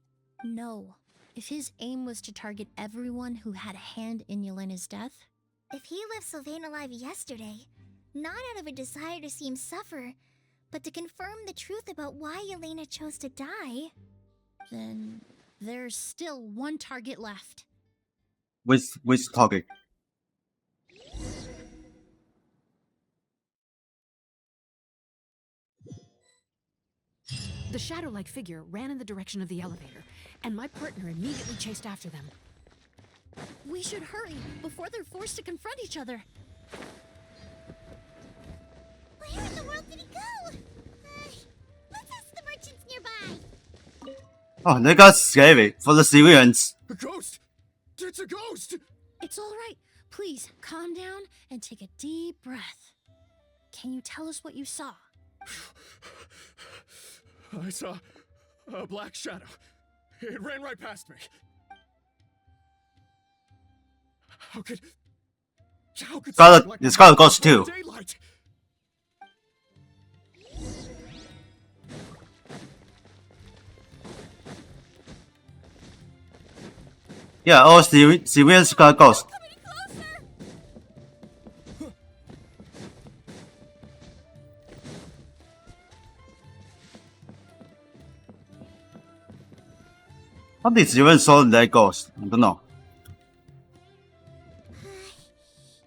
[SPEAKER 6] No. If his aim was to target everyone who had a hand in Yelena's death...
[SPEAKER 4] If he left Sylvain alive yesterday, not out of a desire to see him suffer, but to confirm the truth about why Yelena chose to die...
[SPEAKER 6] Then there's still one target left.
[SPEAKER 1] Which target?
[SPEAKER 13] The shadow-like figure ran in the direction of the elevator, and my partner immediately chased after them.
[SPEAKER 6] We should hurry before they're forced to confront each other.
[SPEAKER 4] Where in the world did he go? Let's ask the merchants nearby.
[SPEAKER 1] Oh, that got scary for the civilians.
[SPEAKER 7] A ghost! It's a ghost!
[SPEAKER 6] It's all right. Please, calm down and take a deep breath. Can you tell us what you saw?
[SPEAKER 7] I saw a black shadow. It ran right past me. How could
[SPEAKER 1] It's got a ghost too.
[SPEAKER 7] daylight?
[SPEAKER 1] Yeah, all civilians got ghost. How did civilians saw that ghost? I don't know.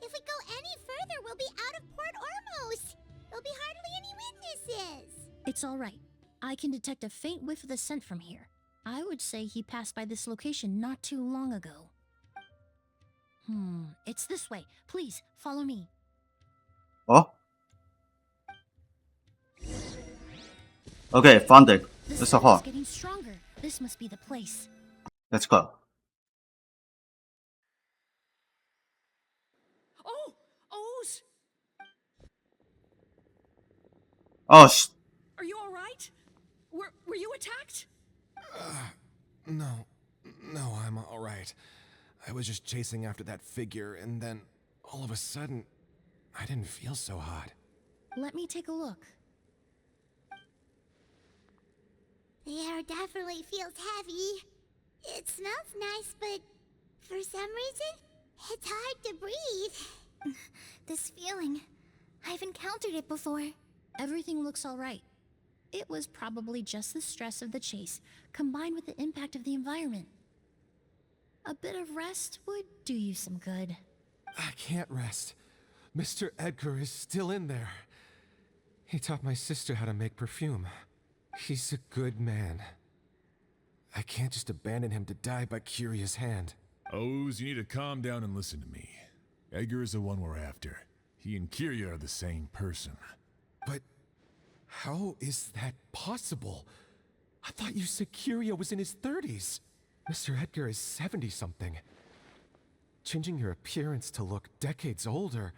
[SPEAKER 4] If we go any further, we'll be out of Port Ormos. There'll be hardly any witnesses.
[SPEAKER 6] It's all right. I can detect a faint whiff of the scent from here. I would say he passed by this location not too long ago. It's this way. Please, follow me.
[SPEAKER 1] Oh? Okay, found it.
[SPEAKER 6] The
[SPEAKER 1] That's a
[SPEAKER 6] scent
[SPEAKER 1] hall.
[SPEAKER 6] is getting stronger. This must be the place.
[SPEAKER 1] Let's go.
[SPEAKER 13] Oh! O's!
[SPEAKER 1] Oh,
[SPEAKER 13] Are you all right? Were you attacked?
[SPEAKER 7] No, I'm all right. I was just chasing after that figure, and then all of a sudden, I didn't feel so hot.
[SPEAKER 6] Let me take a look.
[SPEAKER 4] The air definitely feels heavy. It smells nice, but for some reason, it's hard to breathe. This feeling, I've encountered it before.
[SPEAKER 6] Everything looks all right. It was probably just the stress of the chase, combined with the impact of the environment. A bit of rest would do you some good.
[SPEAKER 7] I can't rest. Mr. Edgar is still in there. He taught my sister how to make perfume. He's a good man. I can't just abandon him to die by Kirya's hand.
[SPEAKER 3] Oz, you need to calm down and listen to me. Edgar is the one we're after. He and Kirya are the same person.
[SPEAKER 7] But how is that possible? I thought you said Kirya was in his 30s. Mr. Edgar is 70-something. Changing your appearance to look decades older,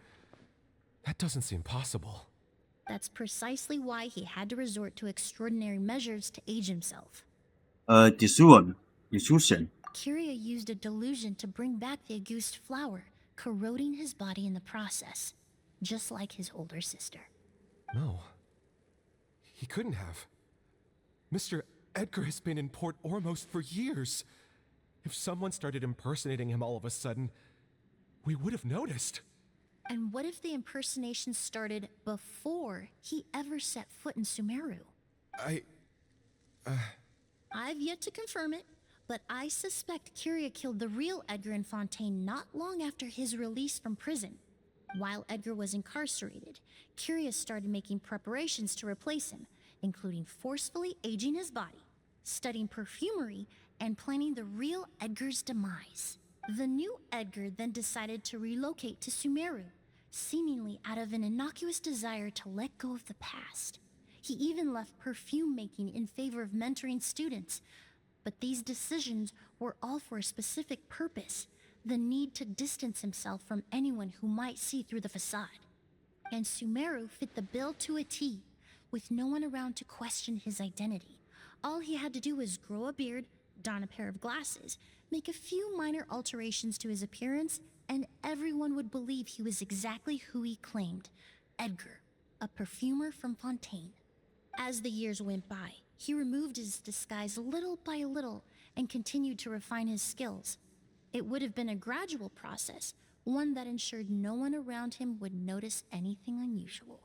[SPEAKER 7] that doesn't seem possible.
[SPEAKER 6] That's precisely why he had to resort to extraordinary measures to age himself.
[SPEAKER 1] Diffusion.
[SPEAKER 6] Kirya used a delusion to bring back the Auguste flower, corroding his body in the process, just like his older sister.
[SPEAKER 14] No. He couldn't have. Mr. Edgar has been in Port Ormos for years. If someone started impersonating him all of a sudden, we would have noticed.
[SPEAKER 6] And what if the impersonation started before he ever set foot in Sumeru? I've yet to confirm it, but I suspect Kyria killed the real Edgar in Fontaine not long after his release from prison. While Edgar was incarcerated, Kyria started making preparations to replace him, including forcefully aging his body, studying perfumery, and planning the real Edgar's demise. The new Edgar then decided to relocate to Sumeru, seemingly out of an innocuous desire to let go of the past. He even left perfume making in favor of mentoring students. But these decisions were all for a specific purpose: the need to distance himself from anyone who might see through the facade. And Sumeru fit the bill to a T, with no one around to question his identity. All he had to do was grow a beard, don a pair of glasses, make a few minor alterations to his appearance, and everyone would believe he was exactly who he claimed: Edgar, a perfumer from Fontaine. As the years went by, he removed his disguise little by little and continued to refine his skills. It would have been a gradual process, one that ensured no one around him would notice anything unusual.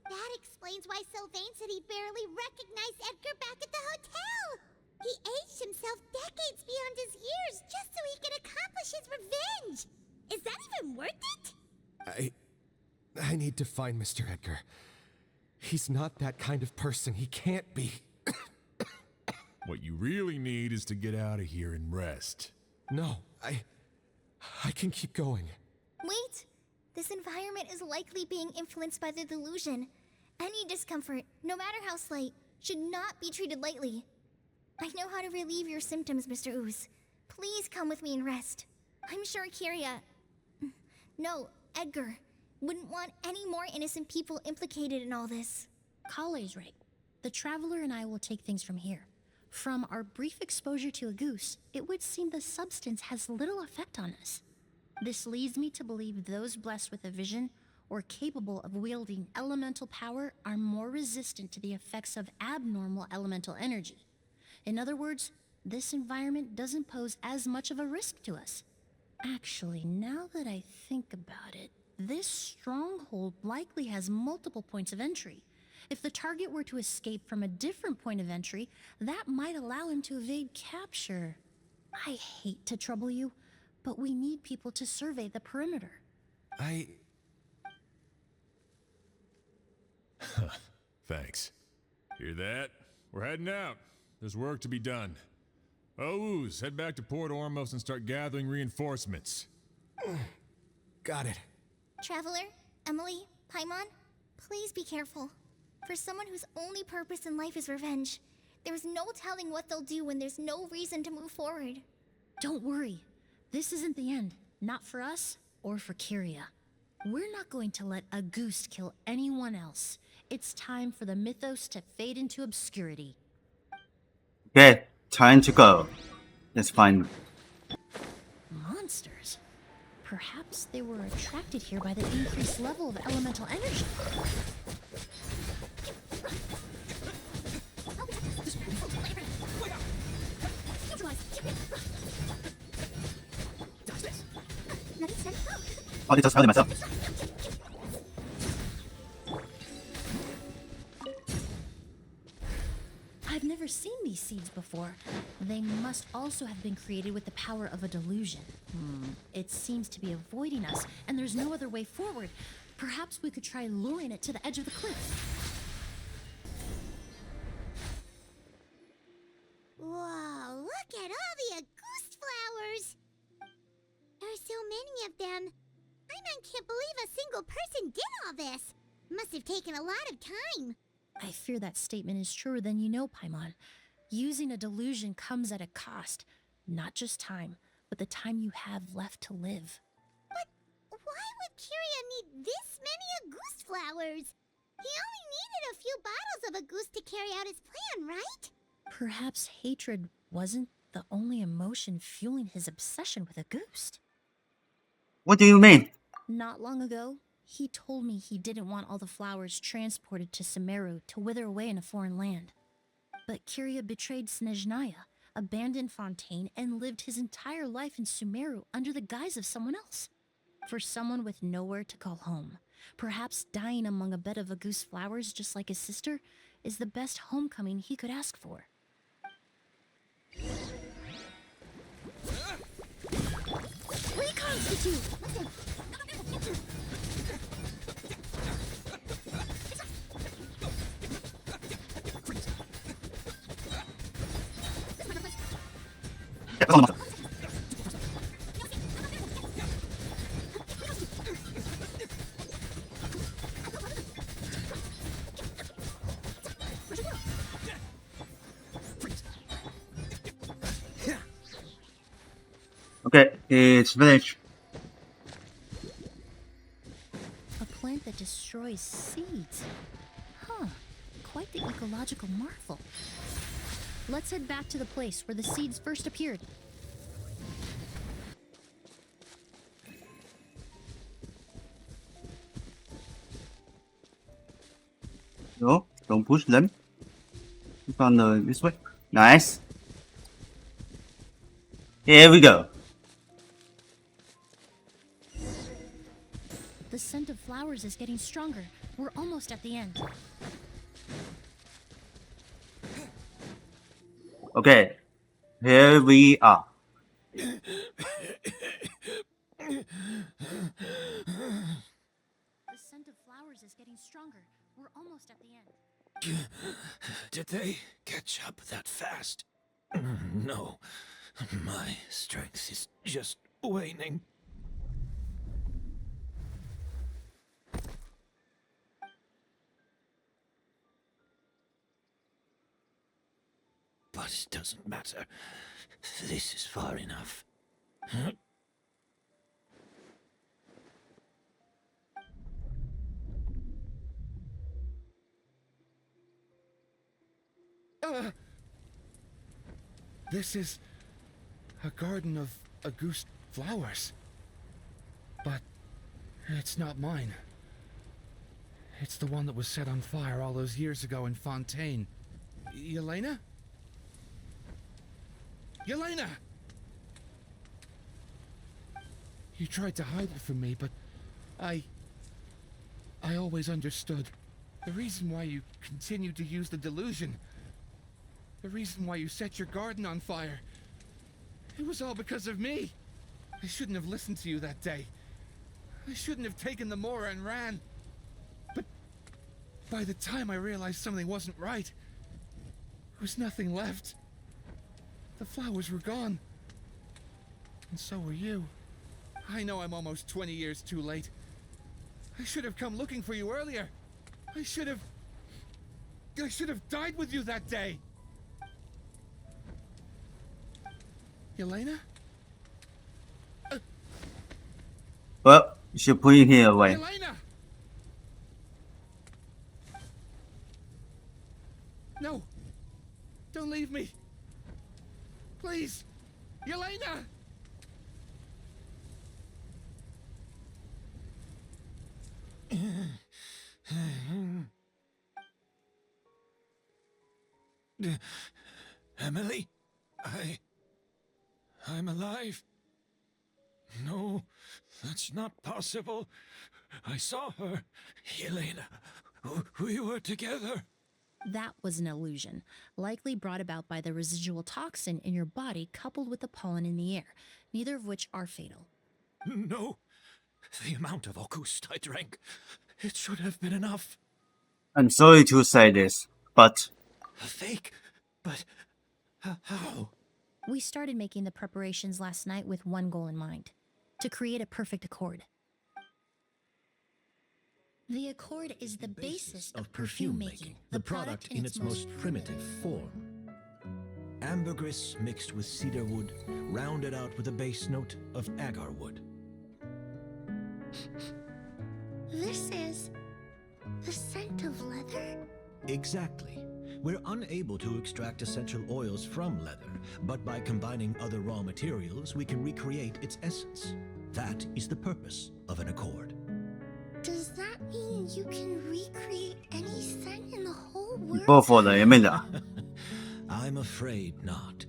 [SPEAKER 4] That explains why Sylvain said he barely recognized Edgar back at the hotel. He aged himself decades beyond his years just so he could accomplish his revenge. Is that even worth it?
[SPEAKER 14] I need to find Mr. Edgar. He's not that kind of person. He can't be.
[SPEAKER 3] What you really need is to get out of here and rest.
[SPEAKER 14] No, I can keep going.
[SPEAKER 4] Wait! This environment is likely being influenced by the delusion. Any discomfort, no matter how slight, should not be treated lightly. I know how to relieve your symptoms, Mr. Ooze. Please come with me and rest. I'm sure Kyria... No, Edgar wouldn't want any more innocent people implicated in all this.
[SPEAKER 6] Kale's right. The Traveler and I will take things from here. From our brief exposure to a goose, it would seem the substance has little effect on us. This leads me to believe those blessed with a vision or capable of wielding elemental power are more resistant to the effects of abnormal elemental energy. In other words, this environment doesn't pose as much of a risk to us. Actually, now that I think about it, this stronghold likely has multiple points of entry. If the target were to escape from a different point of entry, that might allow him to evade capture. I hate to trouble you, but we need people to survey the perimeter.
[SPEAKER 3] Thanks. Hear that? We're heading out. There's work to be done. Ooze, head back to Port Ormos and start gathering reinforcements.
[SPEAKER 14] Got it.
[SPEAKER 4] Traveler, Emily, Paimon, please be careful. For someone whose only purpose in life is revenge, there's no telling what they'll do when there's no reason to move forward.
[SPEAKER 6] Don't worry. This isn't the end. Not for us or for Kyria. We're not going to let a goose kill anyone else. It's time for the mythos to fade into obscurity.
[SPEAKER 1] Okay, time to go. Let's find
[SPEAKER 6] Monsters? Perhaps they were attracted here by the increased level of elemental energy.
[SPEAKER 1] Oh, they just found it myself.
[SPEAKER 6] I've never seen these seeds before. They must also have been created with the power of a delusion. It seems to be avoiding us, and there's no other way forward. Perhaps we could try luring it to the edge of the cliff.
[SPEAKER 4] Whoa, look at all the Auguste flowers! There are so many of them. I can't believe a single person did all this. Must have taken a lot of time.
[SPEAKER 6] I fear that statement is truer than you know, Paimon. Using a delusion comes at a cost. Not just time, but the time you have left to live.
[SPEAKER 4] But why would Kyria need this many Auguste flowers? He only needed a few bottles of Auguste to carry out his plan, right?
[SPEAKER 6] Perhaps hatred wasn't the only emotion fueling his obsession with Auguste.
[SPEAKER 1] What do you mean?
[SPEAKER 6] Not long ago, He told me he didn't want all the flowers transported to Sumeru to wither away in a foreign land. But Kiria betrayed Snezhnaya, abandoned Fontaine, and lived his entire life in Sumeru under the guise of someone else. For someone with nowhere to call home, perhaps dying among a bed of Agus flowers just like his sister is the best homecoming he could ask for.
[SPEAKER 4] Reconstitute!
[SPEAKER 1] Okay, it's finished.
[SPEAKER 6] A plant that destroys seeds. Huh, quite the ecological marvel. Let's head back to the place where the seeds first appeared.
[SPEAKER 1] No, don't push them. Keep on this way. Nice. Here we go.
[SPEAKER 6] The scent of flowers is getting stronger. We're almost at the end.
[SPEAKER 1] Okay, here we are.
[SPEAKER 6] The scent of flowers is getting stronger. We're almost at the end.
[SPEAKER 8] Did they catch up that fast? No. My strength is just waning. But it doesn't matter. This is far enough.
[SPEAKER 5] This is a garden of Auguste flowers. But it's not mine. It's the one that was set on fire all those years ago in Fontaine. Yelena? Yelena! You tried to hide it from me, but I always understood. The reason why you continued to use the delusion, the reason why you set your garden on fire, it was all because of me. I shouldn't have listened to you that day. I shouldn't have taken the Mora and ran. But by the time I realized something wasn't right, there was nothing left. The flowers were gone. And so were you. I know I'm almost 20 years too late. I should have come looking for you earlier. I should have died with you that day. Yelena?
[SPEAKER 1] Well, you should put it here away.
[SPEAKER 5] Yelena! No! Don't leave me! Please! Yelena!
[SPEAKER 8] Emily? I'm alive. No, that's not possible. I saw her. Yelena. We were together.
[SPEAKER 6] That was an illusion, likely brought about by the residual toxin in your body coupled with the pollen in the air, neither of which are fatal.
[SPEAKER 8] No. The amount of Auguste I drank, it should have been enough.
[SPEAKER 1] I'm sorry to say this, but...
[SPEAKER 8] A fake? But how?
[SPEAKER 6] We started making the preparations last night with one goal in mind: to create a perfect accord. The accord is the basis of perfume making,
[SPEAKER 8] the product in its most primitive form. Ambergris mixed with cedar wood, rounded out with a base note of agar wood.
[SPEAKER 4] This is the scent of leather?
[SPEAKER 8] Exactly. We're unable to extract essential oils from leather, but by combining other raw materials, we can recreate its essence. That is the purpose of an accord.
[SPEAKER 4] Does
[SPEAKER 6] mean you can recreate any scent in the whole world?
[SPEAKER 1] 報復嚟咩咋？
[SPEAKER 8] I'm afraid not.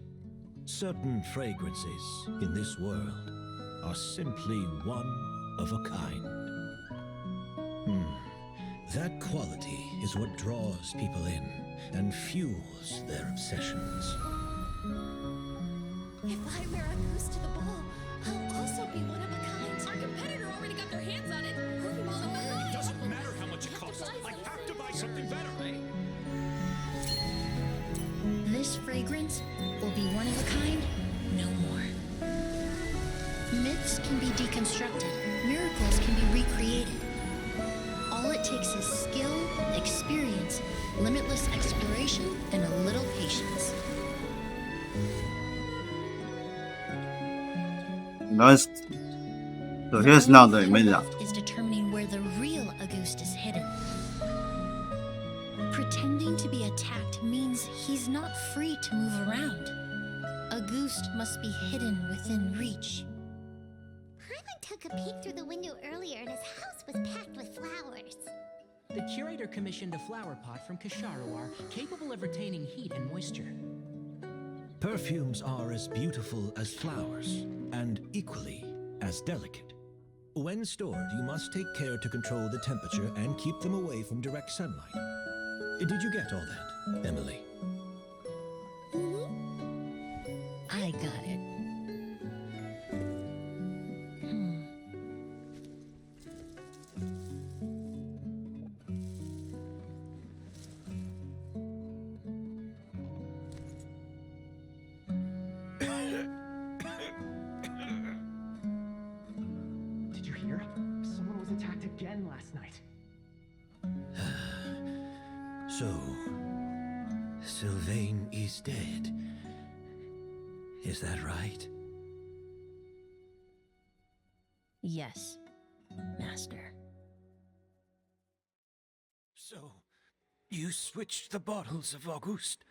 [SPEAKER 8] Certain fragrances in this world are simply one of a kind. That quality is what draws people in and fuels their obsessions.
[SPEAKER 6] If I wear a goose to the ball, I'll also be one of a kind. Our competitor already got their hands on it.
[SPEAKER 3] It doesn't matter how much it costs. I have to buy something better.
[SPEAKER 6] This fragrance will be one of a kind no more. Myths can be deconstructed. Miracles can be recreated. All it takes is skill, experience, limitless exploration, and a little patience.
[SPEAKER 1] Nice. So here's now the image.
[SPEAKER 6] Is determining where the real Auguste is hidden. Pretending to be attacked means he's not free to move around. Auguste must be hidden within reach.
[SPEAKER 4] Paimon took a peek through the window earlier and his house was packed with flowers.
[SPEAKER 2] The curator commissioned a flower pot from Kasharawar capable of retaining heat and moisture.
[SPEAKER 8] Perfumes are as beautiful as flowers, and equally as delicate. When stored, you must take care to control the temperature and keep them away from direct sunlight. Did you get all that, Emily?
[SPEAKER 6] I got it.
[SPEAKER 10] Did you hear? Someone was attacked again last night.
[SPEAKER 8] So, Sylvain is dead. Is that right?
[SPEAKER 6] Yes, Master.
[SPEAKER 8] So, you switched the bottles of Auguste,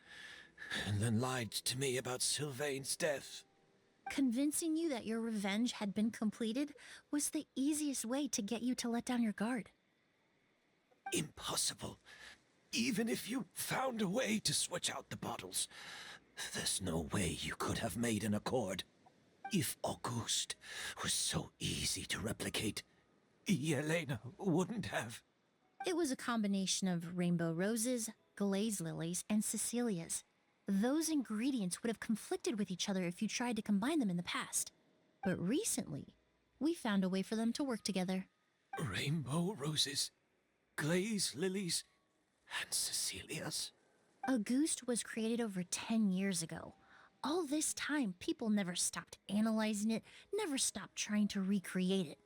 [SPEAKER 8] and then lied to me about Sylvain's death.
[SPEAKER 6] Convincing you that your revenge had been completed was the easiest way to get you to let down your guard.
[SPEAKER 8] Impossible. Even if you found a way to switch out the bottles, there's no way you could have made an accord. If Auguste was so easy to replicate, Yelena wouldn't have.
[SPEAKER 6] It was a combination of rainbow roses, glaze lilies, and Cecilias. Those ingredients would have conflicted with each other if you tried to combine them in the past. But recently, we found a way for them to work together.
[SPEAKER 8] Rainbow roses, glaze lilies, and Cecilias.
[SPEAKER 6] Auguste was created over 10 years ago. All this time, people never stopped analyzing it, never stopped trying to recreate it.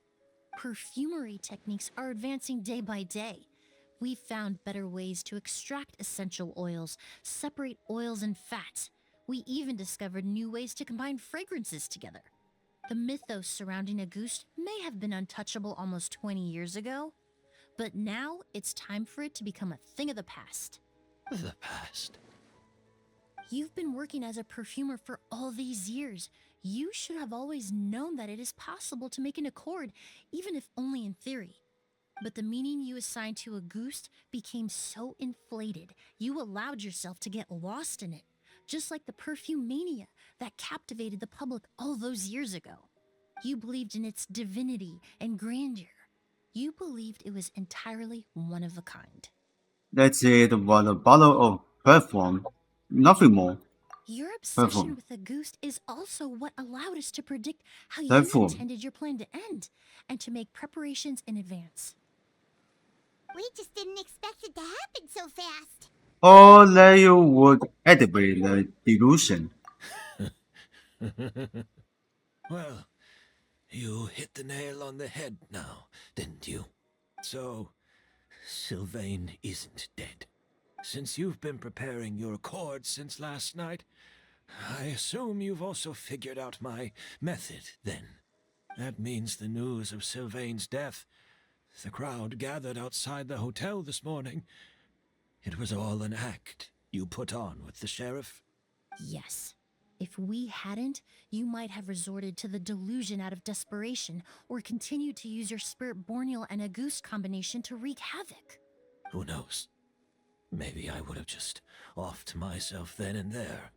[SPEAKER 6] Perfumery techniques are advancing day by day. We've found better ways to extract essential oils, separate oils and fats. We even discovered new ways to combine fragrances together. The mythos surrounding Auguste may have been untouchable almost 20 years ago, but now it's time for it to become a thing of the past.
[SPEAKER 8] The past?
[SPEAKER 6] You've been working as a perfumer for all these years. You should have always known that it is possible to make an accord, even if only in theory. But the meaning you assigned to Auguste became so inflated, you allowed yourself to get lost in it, just like the perfume mania that captivated the public all those years ago. You believed in its divinity and grandeur. You believed it was entirely one of a kind.
[SPEAKER 1] That's it was a bottle of perfume. Nothing more.
[SPEAKER 6] Your obsession
[SPEAKER 1] Perfume.
[SPEAKER 6] with Auguste is also what allowed us to predict how you
[SPEAKER 1] Perfume.
[SPEAKER 6] intended your plan to end, and to make preparations in advance.
[SPEAKER 4] We just didn't expect it to happen so fast.
[SPEAKER 1] Or that you would activate the delusion.
[SPEAKER 8] Well, you hit the nail on the head now, didn't you? So, Sylvain isn't dead. Since you've been preparing your accord since last night, I assume you've also figured out my method, then. That means the news of Sylvain's death. The crowd gathered outside the hotel this morning. It was all an act you put on with the sheriff?
[SPEAKER 6] Yes. If we hadn't, you might have resorted to the delusion out of desperation, or continued to use your spirit borneal and Auguste combination to wreak havoc.
[SPEAKER 8] Who knows? Maybe I would have just offed myself then and there.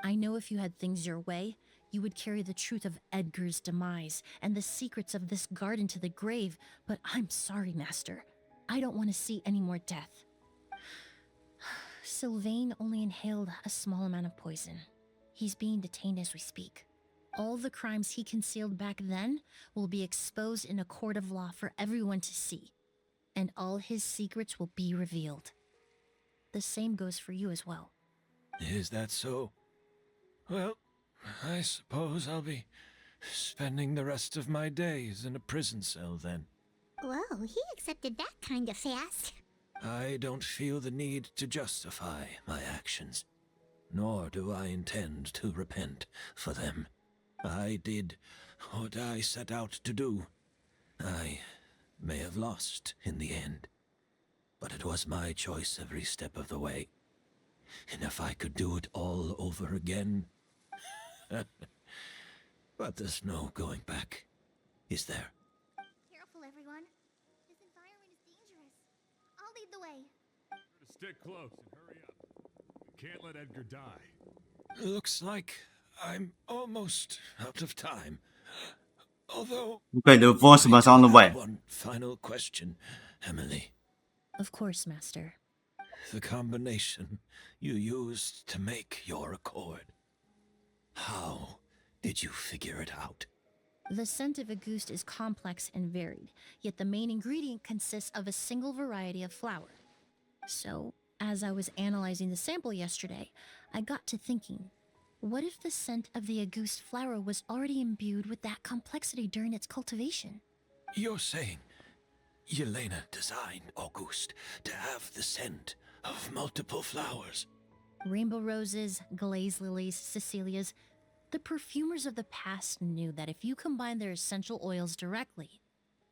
[SPEAKER 6] I know if you had things your way, you would carry the truth of Edgar's demise and the secrets of this garden to the grave, but I'm sorry, Master. I don't want to see any more death. Sylvain only inhaled a small amount of poison. He's being detained as we speak. All the crimes he concealed back then will be exposed in a court of law for everyone to see, and all his secrets will be revealed. The same goes for you as well.
[SPEAKER 8] Is that so? Well, I suppose I'll be spending the rest of my days in a prison cell then.
[SPEAKER 4] Whoa, he accepted that kind of fast.
[SPEAKER 8] I don't feel the need to justify my actions, nor do I intend to repent for them. I did what I set out to do. I may have lost in the end, but it was my choice every step of the way. And if I could do it all over again... But there's no going back, is there?
[SPEAKER 4] Careful, everyone. This environment is dangerous. I'll lead the way.
[SPEAKER 3] Stick close and hurry up. You can't let Edgar die.
[SPEAKER 8] Looks like I'm almost out of time. Although...
[SPEAKER 1] Okay, the voice was on the way.
[SPEAKER 8] One final question, Emily.
[SPEAKER 6] Of course, Master.
[SPEAKER 8] The combination you used to make your accord. How did you figure it out?
[SPEAKER 6] The scent of Auguste is complex and varied, yet the main ingredient consists of a single variety of flower. So, as I was analyzing the sample yesterday, I got to thinking, what if the scent of the Auguste flower was already imbued with that complexity during its cultivation?
[SPEAKER 8] You're saying Yelena designed Auguste to have the scent of multiple flowers?
[SPEAKER 6] Rainbow roses, glaze lilies, Cecilias. The perfumers of the past knew that if you combine their essential oils directly,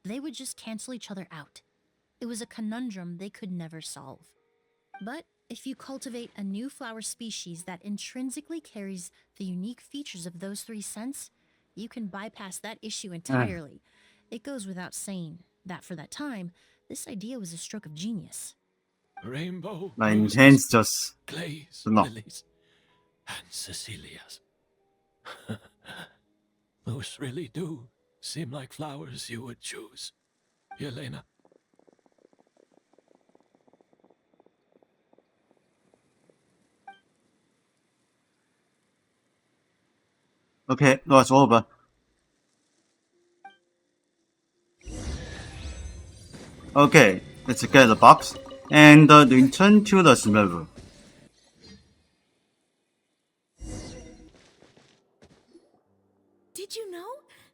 [SPEAKER 6] they would just cancel each other out. It was a conundrum they could never solve. But if you cultivate a new flower species that intrinsically carries the unique features of those three scents, you can bypass that issue entirely. It goes without saying that for that time, this idea was a stroke of genius.
[SPEAKER 8] Rainbow
[SPEAKER 1] Mein
[SPEAKER 8] roses,
[SPEAKER 1] Hands just
[SPEAKER 8] glaze
[SPEAKER 1] no.
[SPEAKER 8] lilies, and Cecilias. Those really do seem like flowers you would choose, Yelena.
[SPEAKER 1] Okay, no, it's over. Okay, let's get the box and return to the smell room.
[SPEAKER 11] Did you know?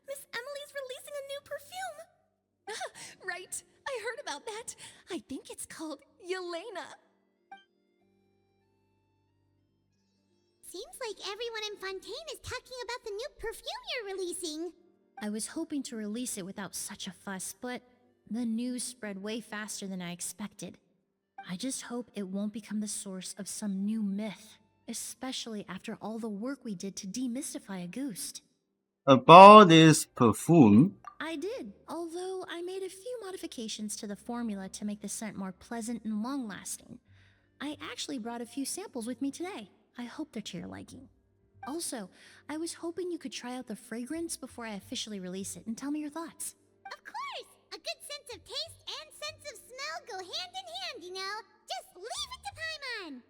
[SPEAKER 11] Miss Emily's releasing a new perfume. Right, I heard about that. I think it's called Yelena.
[SPEAKER 4] Seems like everyone in Fontaine is talking about the new perfume you're releasing.
[SPEAKER 6] I was hoping to release it without such a fuss, but the news spread way faster than I expected. I just hope it won't become the source of some new myth, especially after all the work we did to demystify Auguste.
[SPEAKER 1] About this perfume,
[SPEAKER 6] I did, although I made a few modifications to the formula to make the scent more pleasant and long-lasting. I actually brought a few samples with me today. I hope they're to your liking. Also, I was hoping you could try out the fragrance before I officially release it and tell me your thoughts.
[SPEAKER 4] Of course! A good sense of taste and sense of smell go hand in hand, you know? Just leave it to Paimon!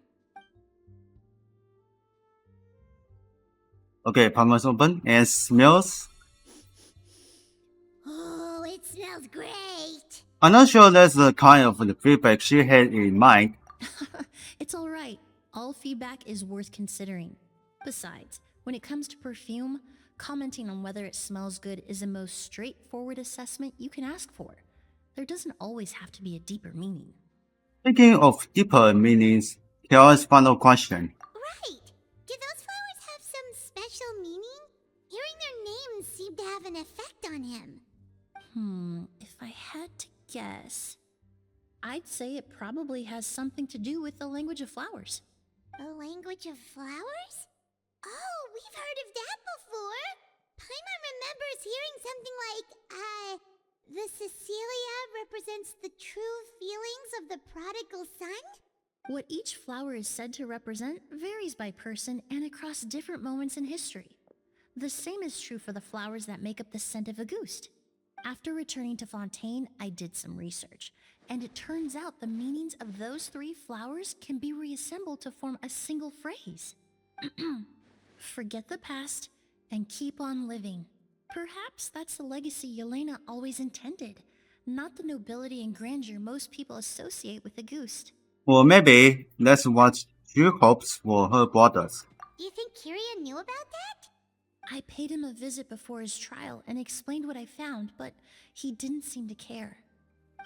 [SPEAKER 1] okay, Palmer's open and smells.
[SPEAKER 4] Oh, it smells great!
[SPEAKER 1] I'm not sure that's the kind of the feedback she had in mind.
[SPEAKER 6] It's alright. All feedback is worth considering. Besides, when it comes to perfume, commenting on whether it smells good is the most straightforward assessment you can ask for. There doesn't always have to be a deeper meaning.
[SPEAKER 1] Speaking of deeper meanings, here's final question.
[SPEAKER 4] Right! Do those flowers have some special meaning? Hearing their names seemed to have an effect on him.
[SPEAKER 6] If I had to guess, I'd say it probably has something to do with the language of flowers.
[SPEAKER 4] The language of flowers? Oh, we've heard of that before. Paimon remembers hearing something like, the Cecilia represents the true feelings of the prodigal son?
[SPEAKER 6] What each flower is said to represent varies by person and across different moments in history. The same is true for the flowers that make up the scent of Auguste. After returning to Fontaine, I did some research, and it turns out the meanings of those 3 flowers can be reassembled to form a single phrase. Forget the past and keep on living. Perhaps that's the legacy Yelena always intended, not the nobility and grandeur most people associate with Auguste.
[SPEAKER 1] Or maybe that's what she hopes for her brothers.
[SPEAKER 4] Do you think Kiria knew about that?
[SPEAKER 6] I paid him a visit before his trial and explained what I found, but he didn't seem to care.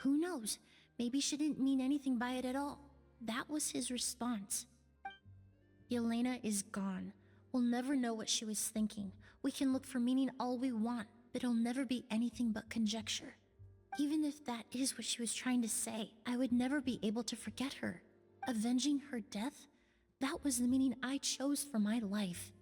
[SPEAKER 6] Who knows? Maybe she didn't mean anything by it at all. That was his response. Yelena is gone. We'll never know what she was thinking. We can look for meaning all we want, but it'll never be anything but conjecture. Even if that is what she was trying to say, I would never be able to forget her. Avenging her death? That was the meaning I chose for my life.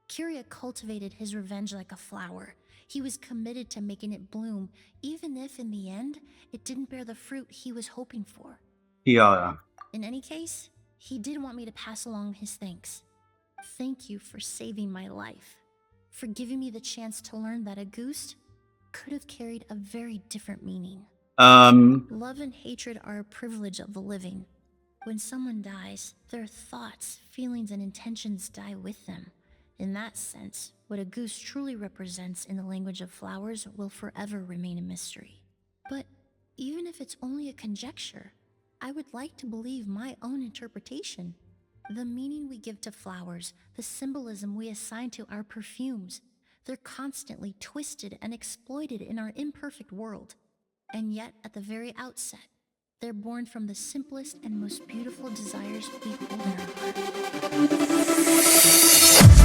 [SPEAKER 6] Kiria cultivated his revenge like a flower. He was committed to making it bloom, even if in the end, it didn't bear the fruit he was hoping for.
[SPEAKER 1] Yeah.
[SPEAKER 6] In any case, he did want me to pass along his thanks. Thank you for saving my life, for giving me the chance to learn that Auguste could have carried a very different meaning. Love and hatred are a privilege of the living. When someone dies, their thoughts, feelings, and intentions die with them. In that sense, what Auguste truly represents in the language of flowers will forever remain a mystery. But even if it's only a conjecture, I would like to believe my own interpretation. The meaning we give to flowers, the symbolism we assign to our perfumes, they're constantly twisted and exploited in our imperfect world. And yet, at the very outset, they're born from the simplest and most beautiful desires we hold in our heart.